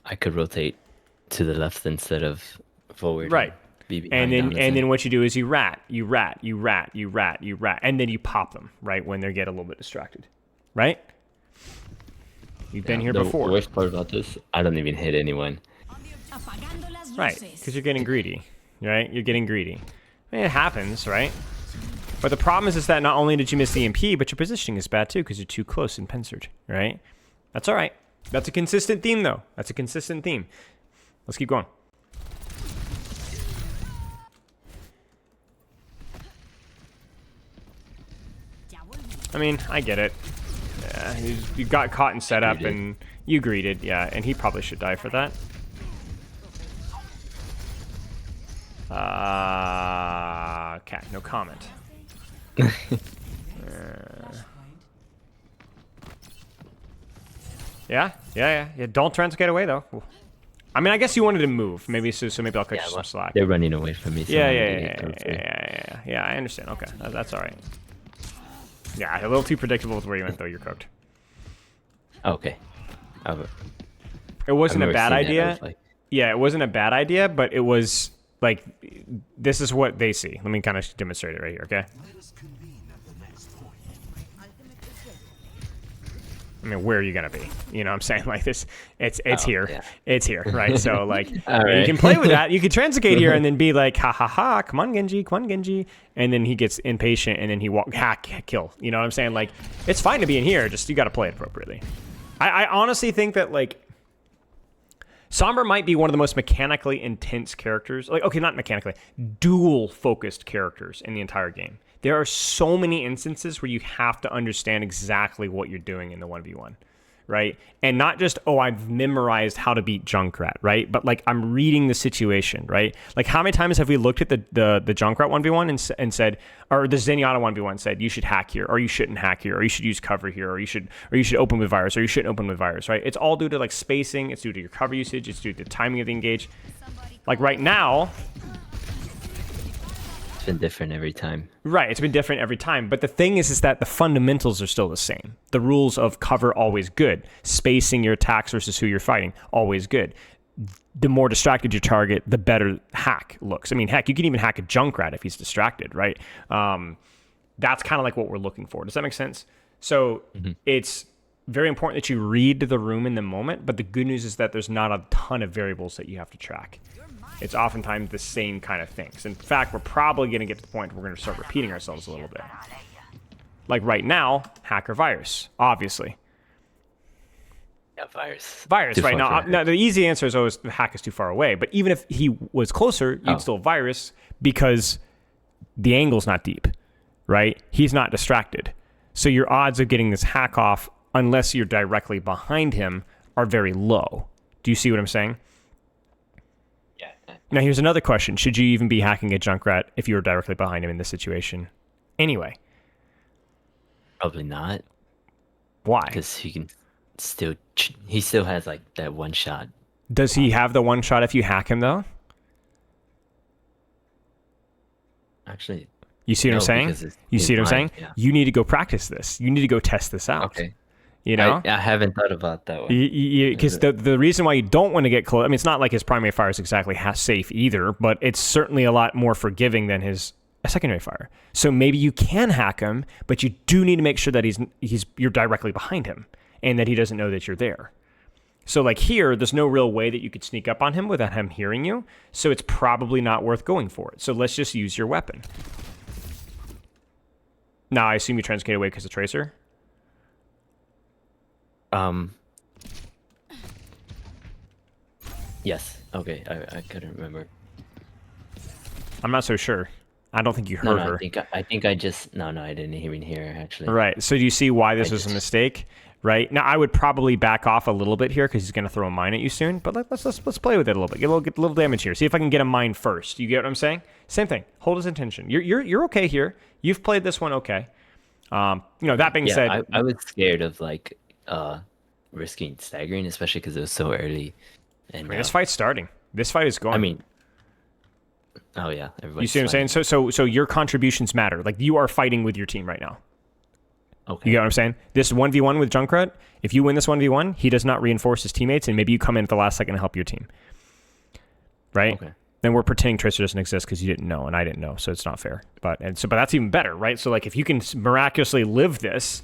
I could rotate to the left instead of forward. Right. And then what you do is you rat, and then you pop them, right, when they get a little bit distracted, right? You've been here before. The worst part about this, I don't even hit anyone. Right, because you're getting greedy, right? You're getting greedy. I mean, it happens, right? But the problem is that not only did you miss the EMP, but your positioning is bad too because you're too close and pincered, right? That's all right. That's a consistent theme, though. That's a consistent theme. Let's keep going. I mean, I get it. Yeah, you got caught in setup and you greeted, yeah, and he probably should die for that. Cat, no comment. Yeah. Don't translocate away though. I mean, I guess you wanted to move, maybe so maybe I'll cut you some slack. They're running away from me. So Yeah. I understand. Okay, that's all right. Yeah, a little too predictable with where you went, though. You're cooked. Okay. It wasn't a bad idea. Yeah, it wasn't a bad idea, but it was like, this is what they see. Let me kind of demonstrate it right here, okay? I mean, where are you gonna be? You know what I'm saying? Like this, it's here. Yeah. It's here, right? So like, All you right. can play with that. You can transcade here and then be like, ha ha ha, come on Genji, and then he gets impatient and then he hack kill. You know what I'm saying? Like, it's fine to be in here. Just you got to play it appropriately. I honestly think that like. Sombra might be one of the most mechanically intense characters. Like, okay, not mechanically, duel-focused characters in the entire game. There are so many instances where you have to understand exactly what you're doing in the 1v1, right? And not just, oh, I've memorized how to beat Junkrat, right? But like, I'm reading the situation, right? Like, how many times have we looked at the Junkrat 1v1 and said, or the Zenyatta 1v1 said, you should hack here, or you shouldn't hack here, or you should use cover here, or you should open with virus, or you shouldn't open with virus, right? It's all due to like spacing, it's due to your cover usage, it's due to the timing of the engage. Like right now, It's been different every time. right, it's been different every time. But the thing is that the fundamentals are still the same. The rules of cover, always good. Spacing your attacks versus who you're fighting, always good. The more distracted your target, the better hack looks. I mean, heck, you can even hack a Junkrat if he's distracted, right? That's kind of like what we're looking for. Does that make sense? So it's very important that you read the room in the moment, but the good news is that there's not a ton of variables that you have to track. It's oftentimes the same kind of things. In fact, we're probably going to get to the point where we're going to start repeating ourselves a little bit. Like right now, hack or virus, obviously. Yeah, virus. Virus, Too right far now. for Now, the easy answer is always the hack is too far away. But even if he was closer, you'd still virus because the angle's not deep, right? He's not distracted. So your odds of getting this hack off, unless you're directly behind him, are very low. Do you see what I'm saying? Yeah. Now, here's another question. Should you even be hacking a Junkrat if you were directly behind him in this situation? Anyway. Probably not, Why? because he still has like that one shot. Does he have the one shot if you hack him, though? Actually, You see what I'm no, saying? because You it's see what I'm saying? mine, yeah. You need to go practice this. You need to go test this out. Okay. You know? I haven't thought about that one. Because the reason why you don't want to get close, I mean, it's not like his primary fire is exactly safe either, but it's certainly a lot more forgiving than his secondary fire. So maybe you can hack him, but you do need to make sure that you're directly behind him and that he doesn't know that you're there. So like here, there's no real way that you could sneak up on him without him hearing you. So it's probably not worth going for it. So let's just use your weapon. Now, I assume you transcade away because of Tracer? Yes. Okay. I couldn't remember. I'm not so sure. I don't think you heard No, her. I think I just no, I didn't even hear her actually. Right. So do you see why this was a mistake? Right. Now I would probably back off a little bit here because he's going to throw a mine at you soon. But let's play with it a little bit. Get a little damage here. See if I can get a mine first. You get what I'm saying? Same thing. Hold his attention. You're okay here. You've played this one okay. That being said, I was scared of like risking staggering, especially because it was so early. And this fight's starting. This fight is going. I mean, oh yeah, you see what I'm saying? So your contributions matter. Like you are fighting with your team right now. Okay. You get what I'm saying? This 1v1 with Junkrat, if you win this 1v1, he does not reinforce his teammates, and maybe you come in at the last second to help your team. Right? Okay. Then we're pretending Tracer doesn't exist because you didn't know, and I didn't know, so it's not fair. But that's even better, right? So like if you can miraculously live this.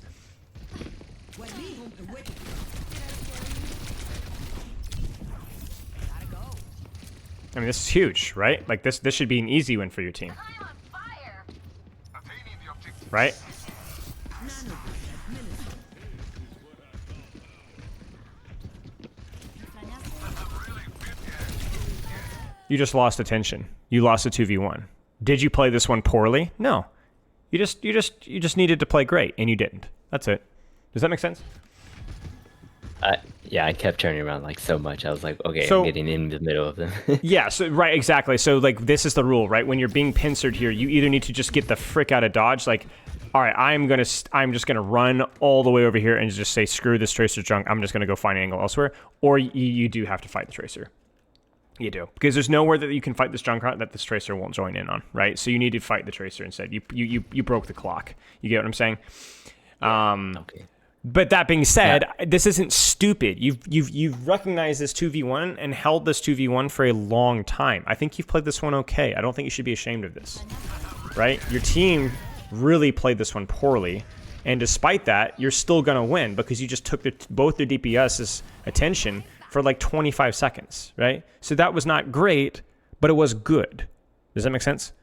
I mean, this is huge, right? Like this should be an easy win for your team. Right? You just lost attention. You lost a 2v1. Did you play this one poorly? No. You just needed to play great, and you didn't. That's it. Does that make sense? Yeah, I kept turning around like so much. I was like, okay, So- I'm getting in the middle of them. Yeah, so right, exactly. So like this is the rule, right? When you're being pincered here, you either need to just get the frick out of dodge, like, all right, I'm just gonna run all the way over here and just say, screw this Tracer junk. I'm just gonna go find an angle elsewhere. Or you do have to fight the Tracer. You do, because there's nowhere that you can fight this Junkrat that this Tracer won't join in on, right? So you need to fight the Tracer instead. You broke the clock. You get what I'm saying? Okay. But that being said, this isn't stupid. You've recognized this 2v1 and held this 2v1 for a long time. I think you've played this one okay. I don't think you should be ashamed of this, right? Your team really played this one poorly, And despite that, you're still going to win because you just took both their DPS's attention for like 25 seconds, right? So that was not great, but it was good. Does that make sense?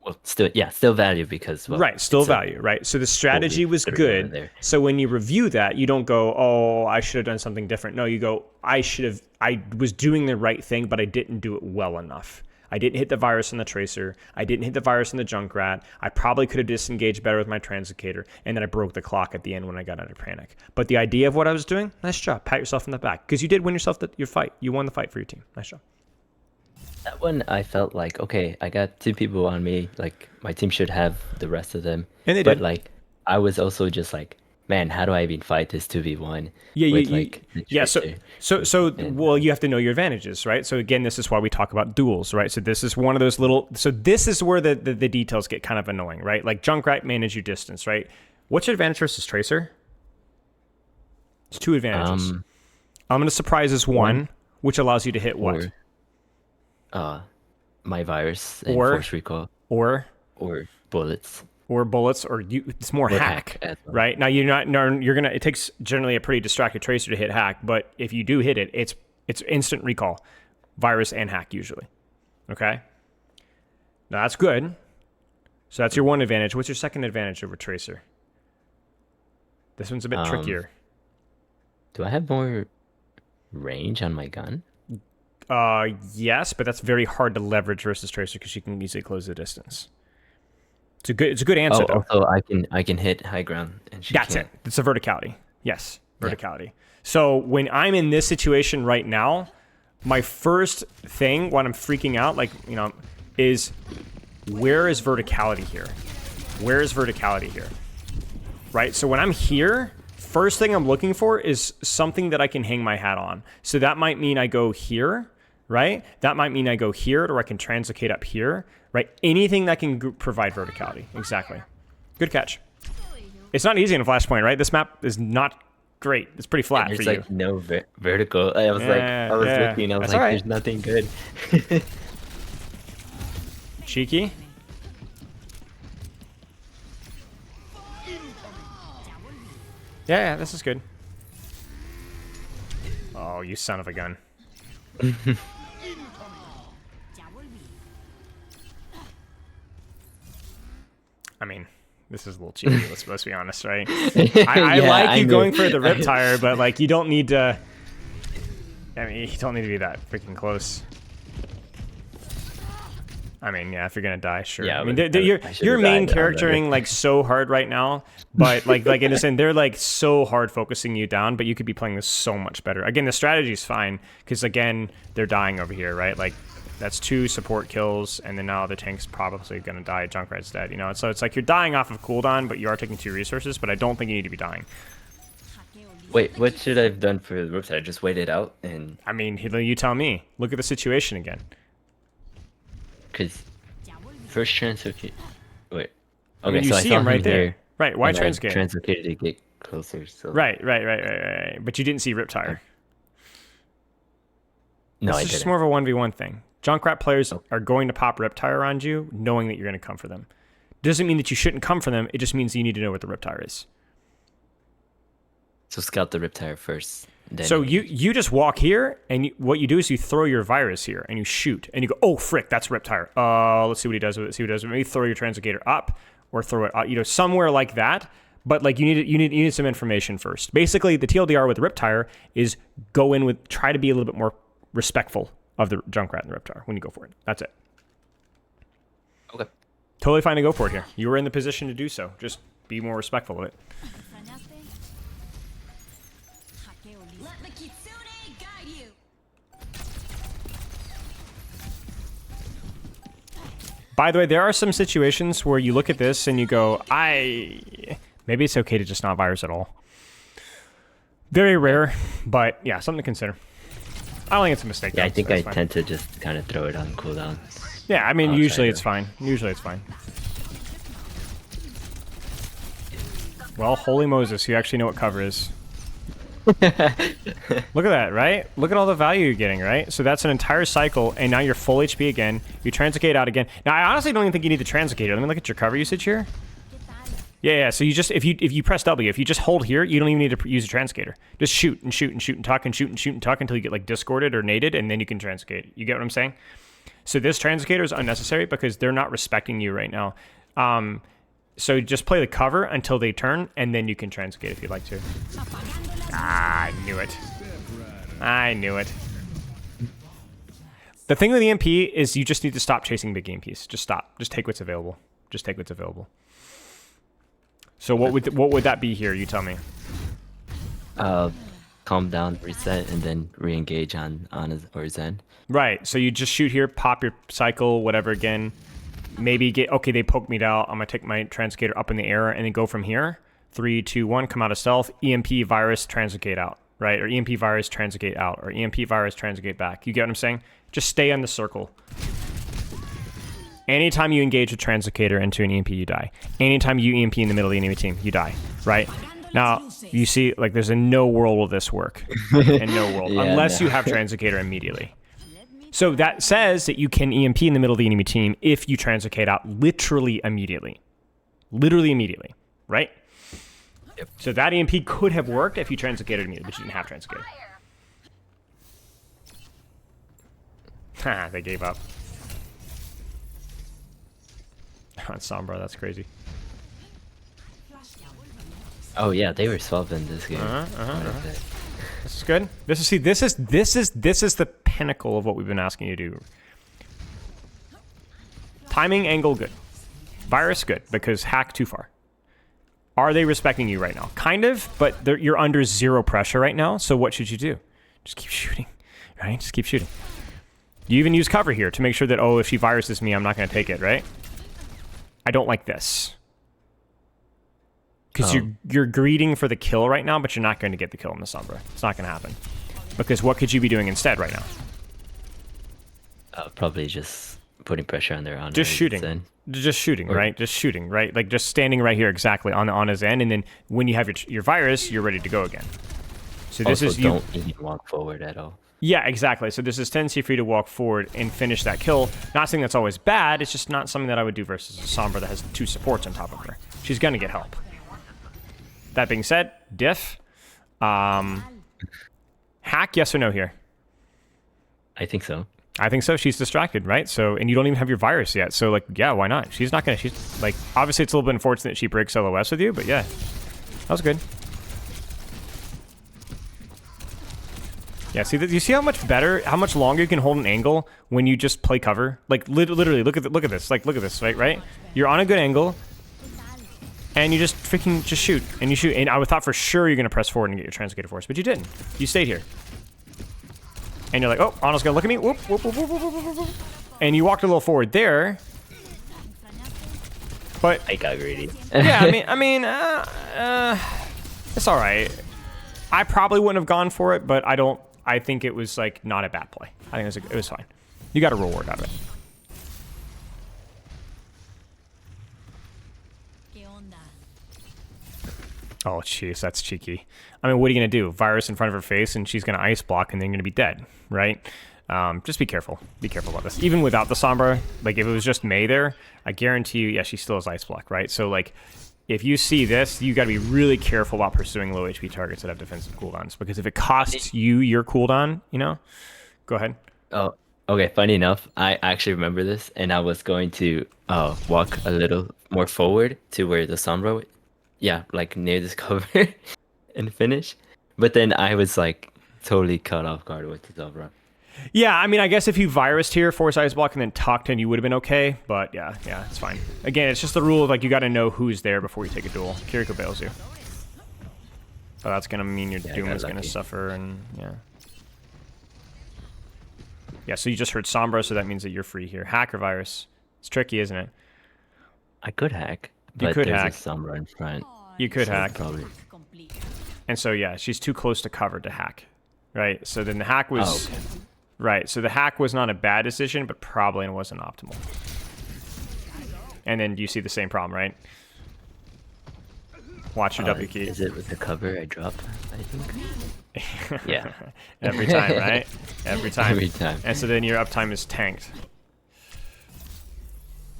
Well, still value because right, still value, right? So the strategy was good. So when you review that, you don't go, "Oh, I should have done something different." No, you go, I was doing the right thing, but I didn't do it well enough. I didn't hit the virus on the Tracer. I didn't hit the virus on the Junkrat. I probably could have disengaged better with my Translocator, and then I broke the clock at the end when I got out of panic. But the idea of what I was doing, nice job. Pat yourself in the back because you did win yourself your fight. You won the fight for your team. Nice job. That one, I felt like, okay, I got 2 people on me. Like, my team should have the rest of them. And they but did. like, I was also just like, man, how do I even fight this 2v1? Yeah, with, well, you have to know your advantages, right? So again, this is why we talk about duels, right? So this is one of those little. So this is where the details get kind of annoying, right? Like Junkrat, manage your distance, right? What's your advantage versus Tracer? It's 2 advantages. I'm gonna surprise is 1, which allows you to hit what? My virus and or force recall or bullets. Or bullets, or it's more hack, as well. right? Now it takes generally a pretty distracted Tracer to hit hack, but if you do hit it, it's instant recall, virus and hack usually. Okay, now that's good. So that's your 1 advantage. What's your second advantage over Tracer? This one's a bit trickier. Do I have more range on my gun? Yes, but that's very hard to leverage versus Tracer because you can easily close the distance. It's a good answer though. Also I can hit high ground and she That's can't. it. It's a verticality. Yes, verticality. Yeah. So when I'm in this situation right now, my first thing when I'm freaking out, is where is verticality here? Where is verticality here? Right? So when I'm here, first thing I'm looking for is something that I can hang my hat on. So that might mean I go here, right? That might mean I go here, or I can translocate up here, right? Anything that can provide verticality. Exactly. Good catch. It's not easy in a Flashpoint, right? This map is not great. It's pretty flat for you. There's like no vertical. I was looking. I was like, there's nothing good. Cheeky. Yeah, this is good. Oh, you son of a gun. I mean, this is a little cheeky, let's be honest, right? I like you going for the Riptire, but like you don't need to. I mean, you don't need to be that freaking close. I mean, yeah, if you're gonna die, sure. Yeah, I mean, you're main charactering like so hard right now, but like in a sense, they're like so hard focusing you down. But you could be playing this so much better. Again, the strategy's fine because again, they're dying over here, right? Like that's 2 support kills, and then now the tank's probably gonna die. Junkrat's dead, you know. So it's like you're dying off of cooldown, but you are taking 2 resources. But I don't think you need to be dying. Wait, what should I have done for the Riptide? Just wait it out and. I mean, you tell me. Look at the situation again. Because first translocate. Wait. Okay, I mean, you so see I saw him right there. here, Right, why translocate? Translocated to get closer. So. Right. But you didn't see Riptire. No, this I is just didn't. more of a 1v1 thing. Junkrat players are going to pop Riptire around you, knowing that you're going to come for them. Doesn't mean that you shouldn't come for them. It just means you need to know what the Riptire is. So scout the Riptire first. Then So you just walk here, and what you do is you throw your virus here, and you shoot, and you go, oh, frick, that's Riptire. Let's see what he does with it. Maybe throw your Translocator up, or throw it somewhere like that. But like you need some information first. Basically, the TLDR with Riptire is go in with, try to be a little bit more respectful of the Junkrat and the Riptire when you go for it. That's it. Okay. Totally fine to go for it here. You were in the position to do so. Just be more respectful of it. Let the Kitsune guide you. By the way, there are some situations where you look at this and you go, maybe it's okay to just not virus at all. Very rare, but yeah, something to consider. I don't think it's a mistake. Yeah, though, I think so I it's fine. tend to just kind of throw it on cooldown. Yeah, I mean, I'll usually try it's to- fine. Usually it's fine. Well, holy Moses, you actually know what cover is. Look at that, right? Look at all the value you're getting, right? So that's an entire cycle, and now you're full HP again. You Translocate out again. Now, I honestly don't even think you need the Translocator. Let me look at your cover usage here. Yeah, so you just, if you press W, if you just hold here, you don't even need to use a Translocator. Just shoot and shoot and shoot and tuck and shoot and shoot and tuck until you get, like, discorded or naded, and then you can Translocate. You get what I'm saying? So this Translocator is unnecessary because they're not respecting you right now. So just play the cover until they turn, and then you can Translocate if you'd like to. Ah, I knew it. I knew it. The thing with the EMP is you just need to stop chasing big game piece. Just stop. Just take what's available. Just take what's available. So what would that be here? You tell me. Calm down, reset, and then re-engage on his end. Right. So you just shoot here, pop your cycle, whatever again. Maybe get, okay, they poked me out. I'm going to take my Translocator up in the air and then go from here. 3, 2, 1, come out of stealth. EMP, virus, Translocate out, right? Or EMP, virus, Translocate out. Or EMP, virus, Translocate back. You get what I'm saying? Just stay on the circle. Anytime you engage a Translocator into an EMP, you die. Anytime you EMP in the middle of the enemy team, you die, right? Now, you see, like, there's in no world will this work. In no world. Yeah, unless no. you have Translocator immediately. So that says that you can EMP in the middle of the enemy team if you Translocate out literally immediately. Literally immediately, right? Yep. So that EMP could have worked if you Translocated immediately, but you didn't have Translocator. Ha, they gave up. On Sombra, that's crazy. Oh yeah, they were solving this game. This is good. This is the pinnacle of what we've been asking you to do. Timing, angle, good. Virus, good, because hack too far. Are they respecting you right now? Kind of, but you're under zero pressure right now, so what should you do? Just keep shooting, right? Just keep shooting. You even use cover here to make sure that, oh, if she viruses me, I'm not going to take it, right? I don't like this. Because you're greeting for the kill right now, but you're not going to get the kill in the Sombra. It's not going to happen. Because what could you be doing instead right now? Probably just putting pressure on their Just shooting. Just shooting, right? Just shooting, right? Like just standing right here exactly on his end, and then when you have your virus, you're ready to go again. So this also is don't even walk forward at all. Yeah, exactly. So this is tendency for you to walk forward and finish that kill. Not saying that's always bad. It's just not something that I would do versus a Sombra that has 2 supports on top of her. She's gonna get help. That being said, diff. Hack, yes or no here? I think so. I think so. She's distracted, right? So, and you don't even have your virus yet. So, like, yeah, why not? She's not gonna. She's like, obviously, it's a little bit unfortunate she breaks LOS with you, but yeah, that was good. Yeah, see, you see how much better, how much longer you can hold an angle when you just play cover. Like, literally, look at this. Like, look at this, right? You're on a good angle, and you just freaking just shoot, and you shoot. And I thought for sure you're gonna press forward and get your Translocator force, but you didn't. You stayed here. And you're like, oh, Arnold's gonna look at me. Whoop, whoop, whoop, whoop, whoop, whoop, whoop. And you walked a little forward there. But I got greedy. yeah, it's all right. I probably wouldn't have gone for it, but I think it was like not a bad play. I think it was fine. You got a reward out of it. Oh, jeez, that's cheeky. I mean, what are you going to do? Virus in front of her face, and she's going to ice block, and then you're going to be dead, right? Just be careful. Be careful about this. Even without the Sombra, like, if it was just Mei there, I guarantee you, yeah, she still has ice block, right? So, like, if you see this, you got to be really careful about pursuing low HP targets that have defensive cooldowns, because if it costs you your cooldown, you know? Go ahead. Oh, okay. Funny enough, I actually remember this, and I was going to walk a little more forward to where the Sombra, yeah, like near this cover and finish. But then I was like totally caught off guard with the Sombra. Yeah, I mean, I guess if you virused here, force ice block, and then tucked in, you would have been okay. But yeah, it's fine. Again, it's just the rule of, like, you got to know who's there before you take a duel. Kiriko bails you. So that's going to mean your Doom is going to suffer, and yeah. Yeah, so you just heard Sombra, so that means that you're free here. Hack or virus? It's tricky, isn't it? I could hack, but you could there's hack. a Sombra in front. You could hack. Probably. And so, yeah, she's too close to cover to hack. Right? So then the hack was... okay. Right, so the hack was not a bad decision, but probably wasn't optimal. And then you see the same problem, right? Watch your W key. Is it with the cover I drop? I think. Yeah. Every time, right? Every time. Every time. And so then your uptime is tanked.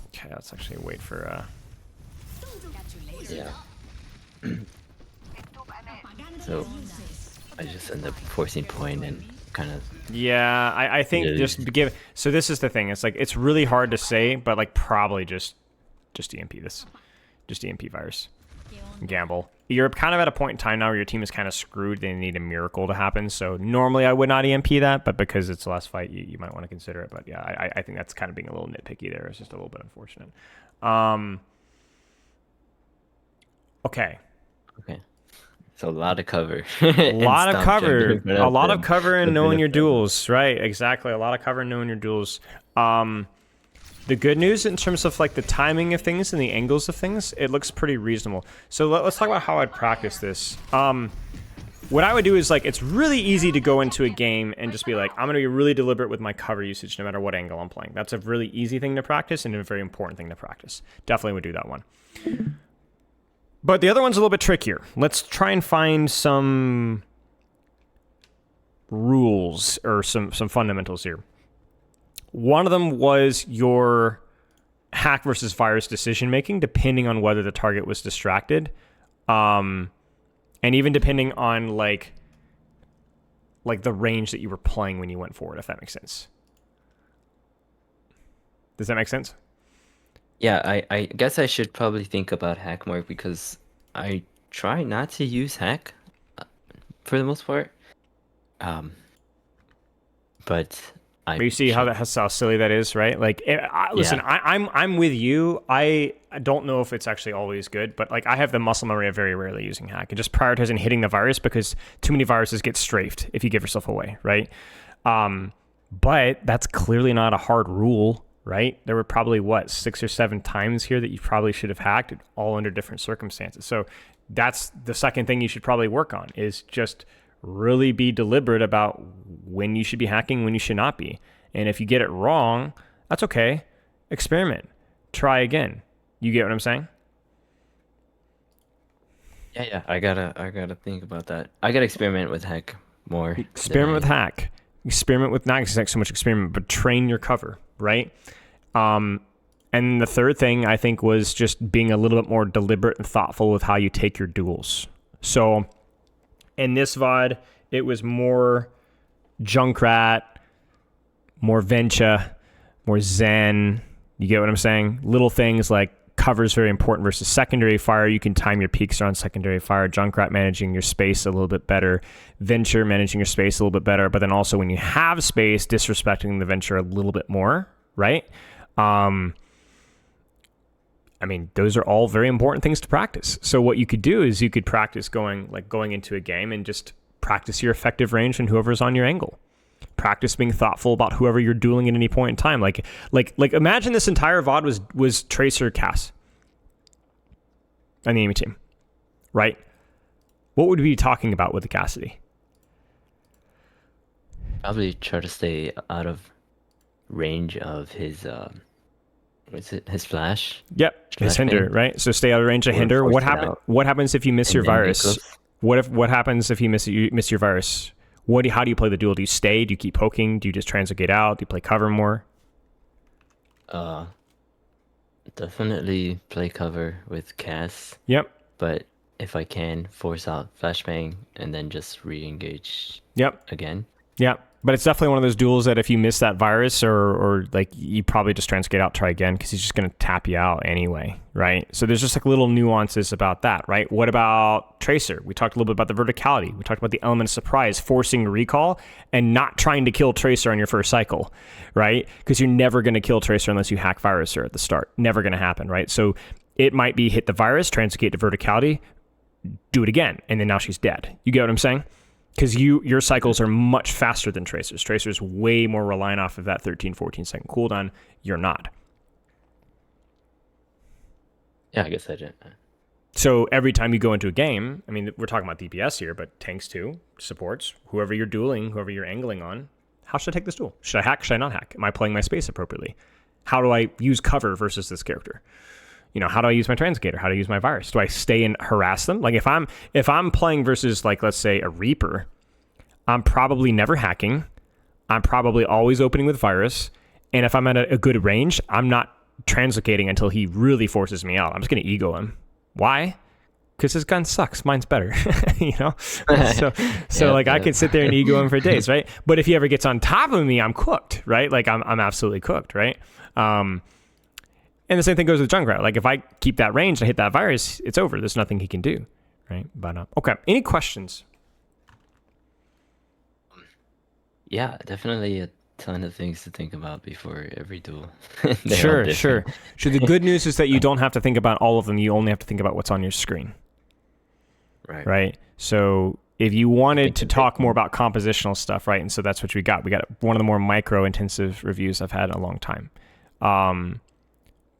Okay, let's actually wait for. Yeah. So I just end up forcing point and kind of. Yeah, I think Yeah. just give. So this is the thing. It's like it's really hard to say, but like probably just EMP this, just EMP virus, gamble. You're kind of at a point in time now where your team is kind of screwed. They need a miracle to happen. So normally I would not EMP that, but because it's the last fight, you might want to consider it. But yeah, I think that's kind of being a little nitpicky there. It's just a little bit unfortunate. Okay. Okay. So a lot of cover. A lot of cover. A lot of cover and knowing your duels. Right, exactly. A lot of cover and knowing your duels. The good news in terms of like the timing of things and the angles of things, it looks pretty reasonable. So let's talk about how I'd practice this. What I would do is like, it's really easy to go into a game and just be like, I'm going to be really deliberate with my cover usage no matter what angle I'm playing. That's a really easy thing to practice and a very important thing to practice. Definitely would do that one. But the other one's a little bit trickier. Let's try and find some rules or some fundamentals here. One of them was your hack versus virus decision making, depending on whether the target was distracted, and even depending on like the range that you were playing when you went forward. If that makes sense. Does that make sense? Yeah, I guess I should probably think about hack more because I try not to use hack for the most part. But you see how silly that is, right? Like, listen, yeah. I'm with you. I don't know if it's actually always good, but like I have the muscle memory of very rarely using hack and just prioritizing hitting the virus because too many viruses get strafed if you give yourself away, right? But that's clearly not a hard rule. Right? There were probably, 6 or 7 times here that you probably should have hacked, all under different circumstances. So that's the second thing you should probably work on is just really be deliberate about when you should be hacking, when you should not be. And if you get it wrong, that's okay. Experiment. Try again. You get what I'm saying? Yeah. I gotta think about that. I gotta experiment with hack more. Experiment with hack. Experiment with not so much experiment, but train your cover, right? And the third thing I think was just being a little bit more deliberate and thoughtful with how you take your duels. So in this VOD, it was more Junkrat, more Venture, more Zen. You get what I'm saying? Little things like cover is very important versus secondary fire. You can time your peaks around secondary fire. Junkrat managing your space a little bit better. Venture managing your space a little bit better. But then also when you have space, disrespecting the Venture a little bit more, right? I mean, those are all very important things to practice. So what you could do is you could practice going into a game and just practice your effective range and whoever's on your angle. Practice being thoughtful about whoever you're dueling at any point in time. Like imagine this entire VOD was Tracer Cass on the enemy team, right? What would we be talking about with the Cassidy? Probably try to stay out of range of his his flash. Yep, his hinder, right? So stay out of range of hinder. What happens if you miss your virus? What happens if you miss your virus? How do you play the duel? Do you stay? Do you keep poking? Do you just translocate out? Do you play cover more? Definitely play cover with Cass. Yep. But if I can, force out flashbang and then just re-engage. Yep. Again. Yep. But it's definitely one of those duels that if you miss that virus or like you probably just transcate out, try again because he's just going to tap you out anyway, right? So there's just like little nuances about that, right? What about Tracer? We talked a little bit about the verticality. We talked about the element of surprise, forcing recall and not trying to kill Tracer on your first cycle, right? Because you're never going to kill Tracer unless you hack Viruser at the start. Never going to happen, right? So it might be hit the virus, transcate to verticality, do it again, and then now she's dead. You get what I'm saying? Because your cycles are much faster than Tracer's. Tracer's way more reliant off of that 13, 14 second cooldown. You're not. Yeah, I guess I didn't. So every time you go into a game, I mean, we're talking about DPS here, but tanks too, supports, whoever you're dueling, whoever you're angling on, how should I take this duel? Should I hack? Should I not hack? Am I playing my space appropriately? How do I use cover versus this character? How do I use my Translocator? How do I use my Virus? Do I stay and harass them? Like if I'm playing versus like, let's say a Reaper, I'm probably never hacking. I'm probably always opening with Virus. And if I'm at a good range, I'm not translocating until he really forces me out. I'm just going to ego him. Why? Because his gun sucks. Mine's better, So like I could sit there and ego him for days, right? But if he ever gets on top of me, I'm cooked, right? Like I'm absolutely cooked, right? And the same thing goes with Junkrat. Like if I keep that range and hit that Virus, it's over. There's nothing he can do, right? But okay, any questions? Yeah, definitely a ton of things to think about before every duel. Sure. So the good news is that you don't have to think about all of them. You only have to think about what's on your screen. Right. So if you wanted to talk more about compositional stuff, right? And so that's what we got. We got one of the more micro-intensive reviews I've had in a long time.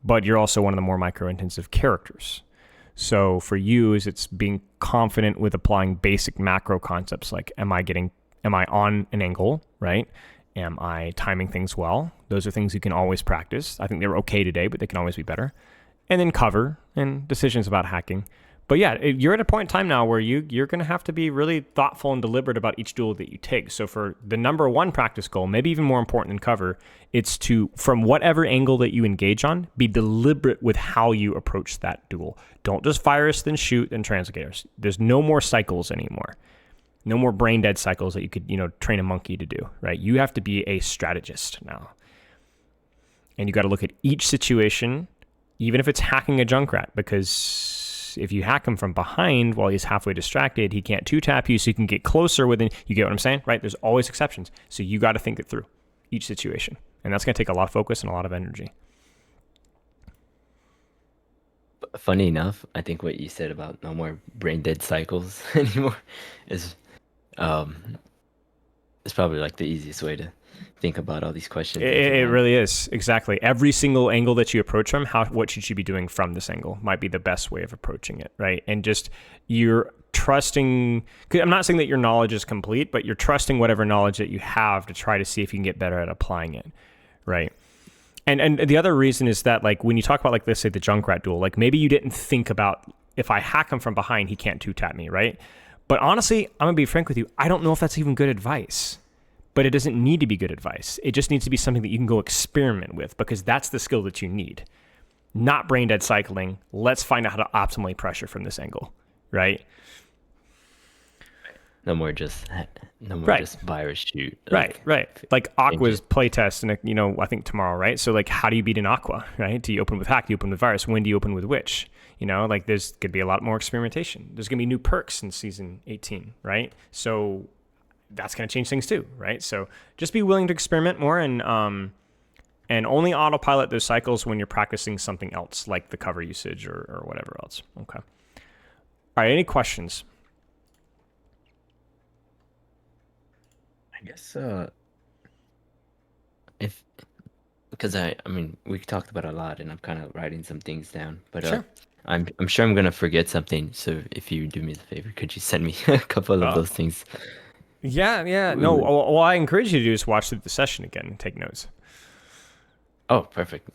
But you're also one of the more micro-intensive characters. So for you, it's being confident with applying basic macro concepts like, am I on an angle, right? Am I timing things well? Those are things you can always practice. I think they were okay today, but they can always be better. And then cover and decisions about hacking. But yeah, you're at a point in time now where you're going to have to be really thoughtful and deliberate about each duel that you take. So for the number one practice goal, maybe even more important than cover, it's to, from whatever angle that you engage on, be deliberate with how you approach that duel. Don't just Virus, then shoot, then Translocators. There's no more cycles anymore. No more brain dead cycles that you could, train a monkey to do, right? You have to be a strategist now. And you got to look at each situation, even if it's hacking a Junkrat, because if you hack him from behind while he's halfway distracted, he can't two-tap you, so you can get closer within, you get what I'm saying, right? There's always exceptions. So you got to think it through, each situation. And that's going to take a lot of focus and a lot of energy. Funny enough, I think what you said about no more brain dead cycles anymore is it's probably like the easiest way to think about all these questions. It really is. Exactly. Every single angle that you approach from, what should you be doing from this angle might be the best way of approaching it, right? And just you're trusting, 'cause I'm not saying that your knowledge is complete, but you're trusting whatever knowledge that you have to try to see if you can get better at applying it, right? And the other reason is that, like, when you talk about, like, let's say the Junkrat duel, like, maybe you didn't think about, if I hack him from behind, he can't two-tap me, right? But honestly, I'm going to be frank with you, I don't know if that's even good advice. But it doesn't need to be good advice. It just needs to be something that you can go experiment with, because that's the skill that you need. Not brain dead cycling. Let's find out how to optimally pressure from this angle, right? No more just Virus shoot. Right. Like Aqua's playtest, and I think tomorrow, right? So like, how do you beat an Aqua, right? Do you open with hack? Do you open with Virus? When do you open with which? Like there's could be a lot more experimentation. There's gonna be new perks in season 18, right? So that's going to change things too, right? So just be willing to experiment more and only autopilot those cycles when you're practicing something else, like the cover usage or whatever else. Okay. All right, any questions? I guess because I mean we talked about a lot and I'm kind of writing some things down, but Sure. I'm sure I'm gonna forget something. So if you do me the favor, could you send me a couple of those things? Yeah. No, what I encourage you to do is watch through the session again and take notes. Oh, perfect.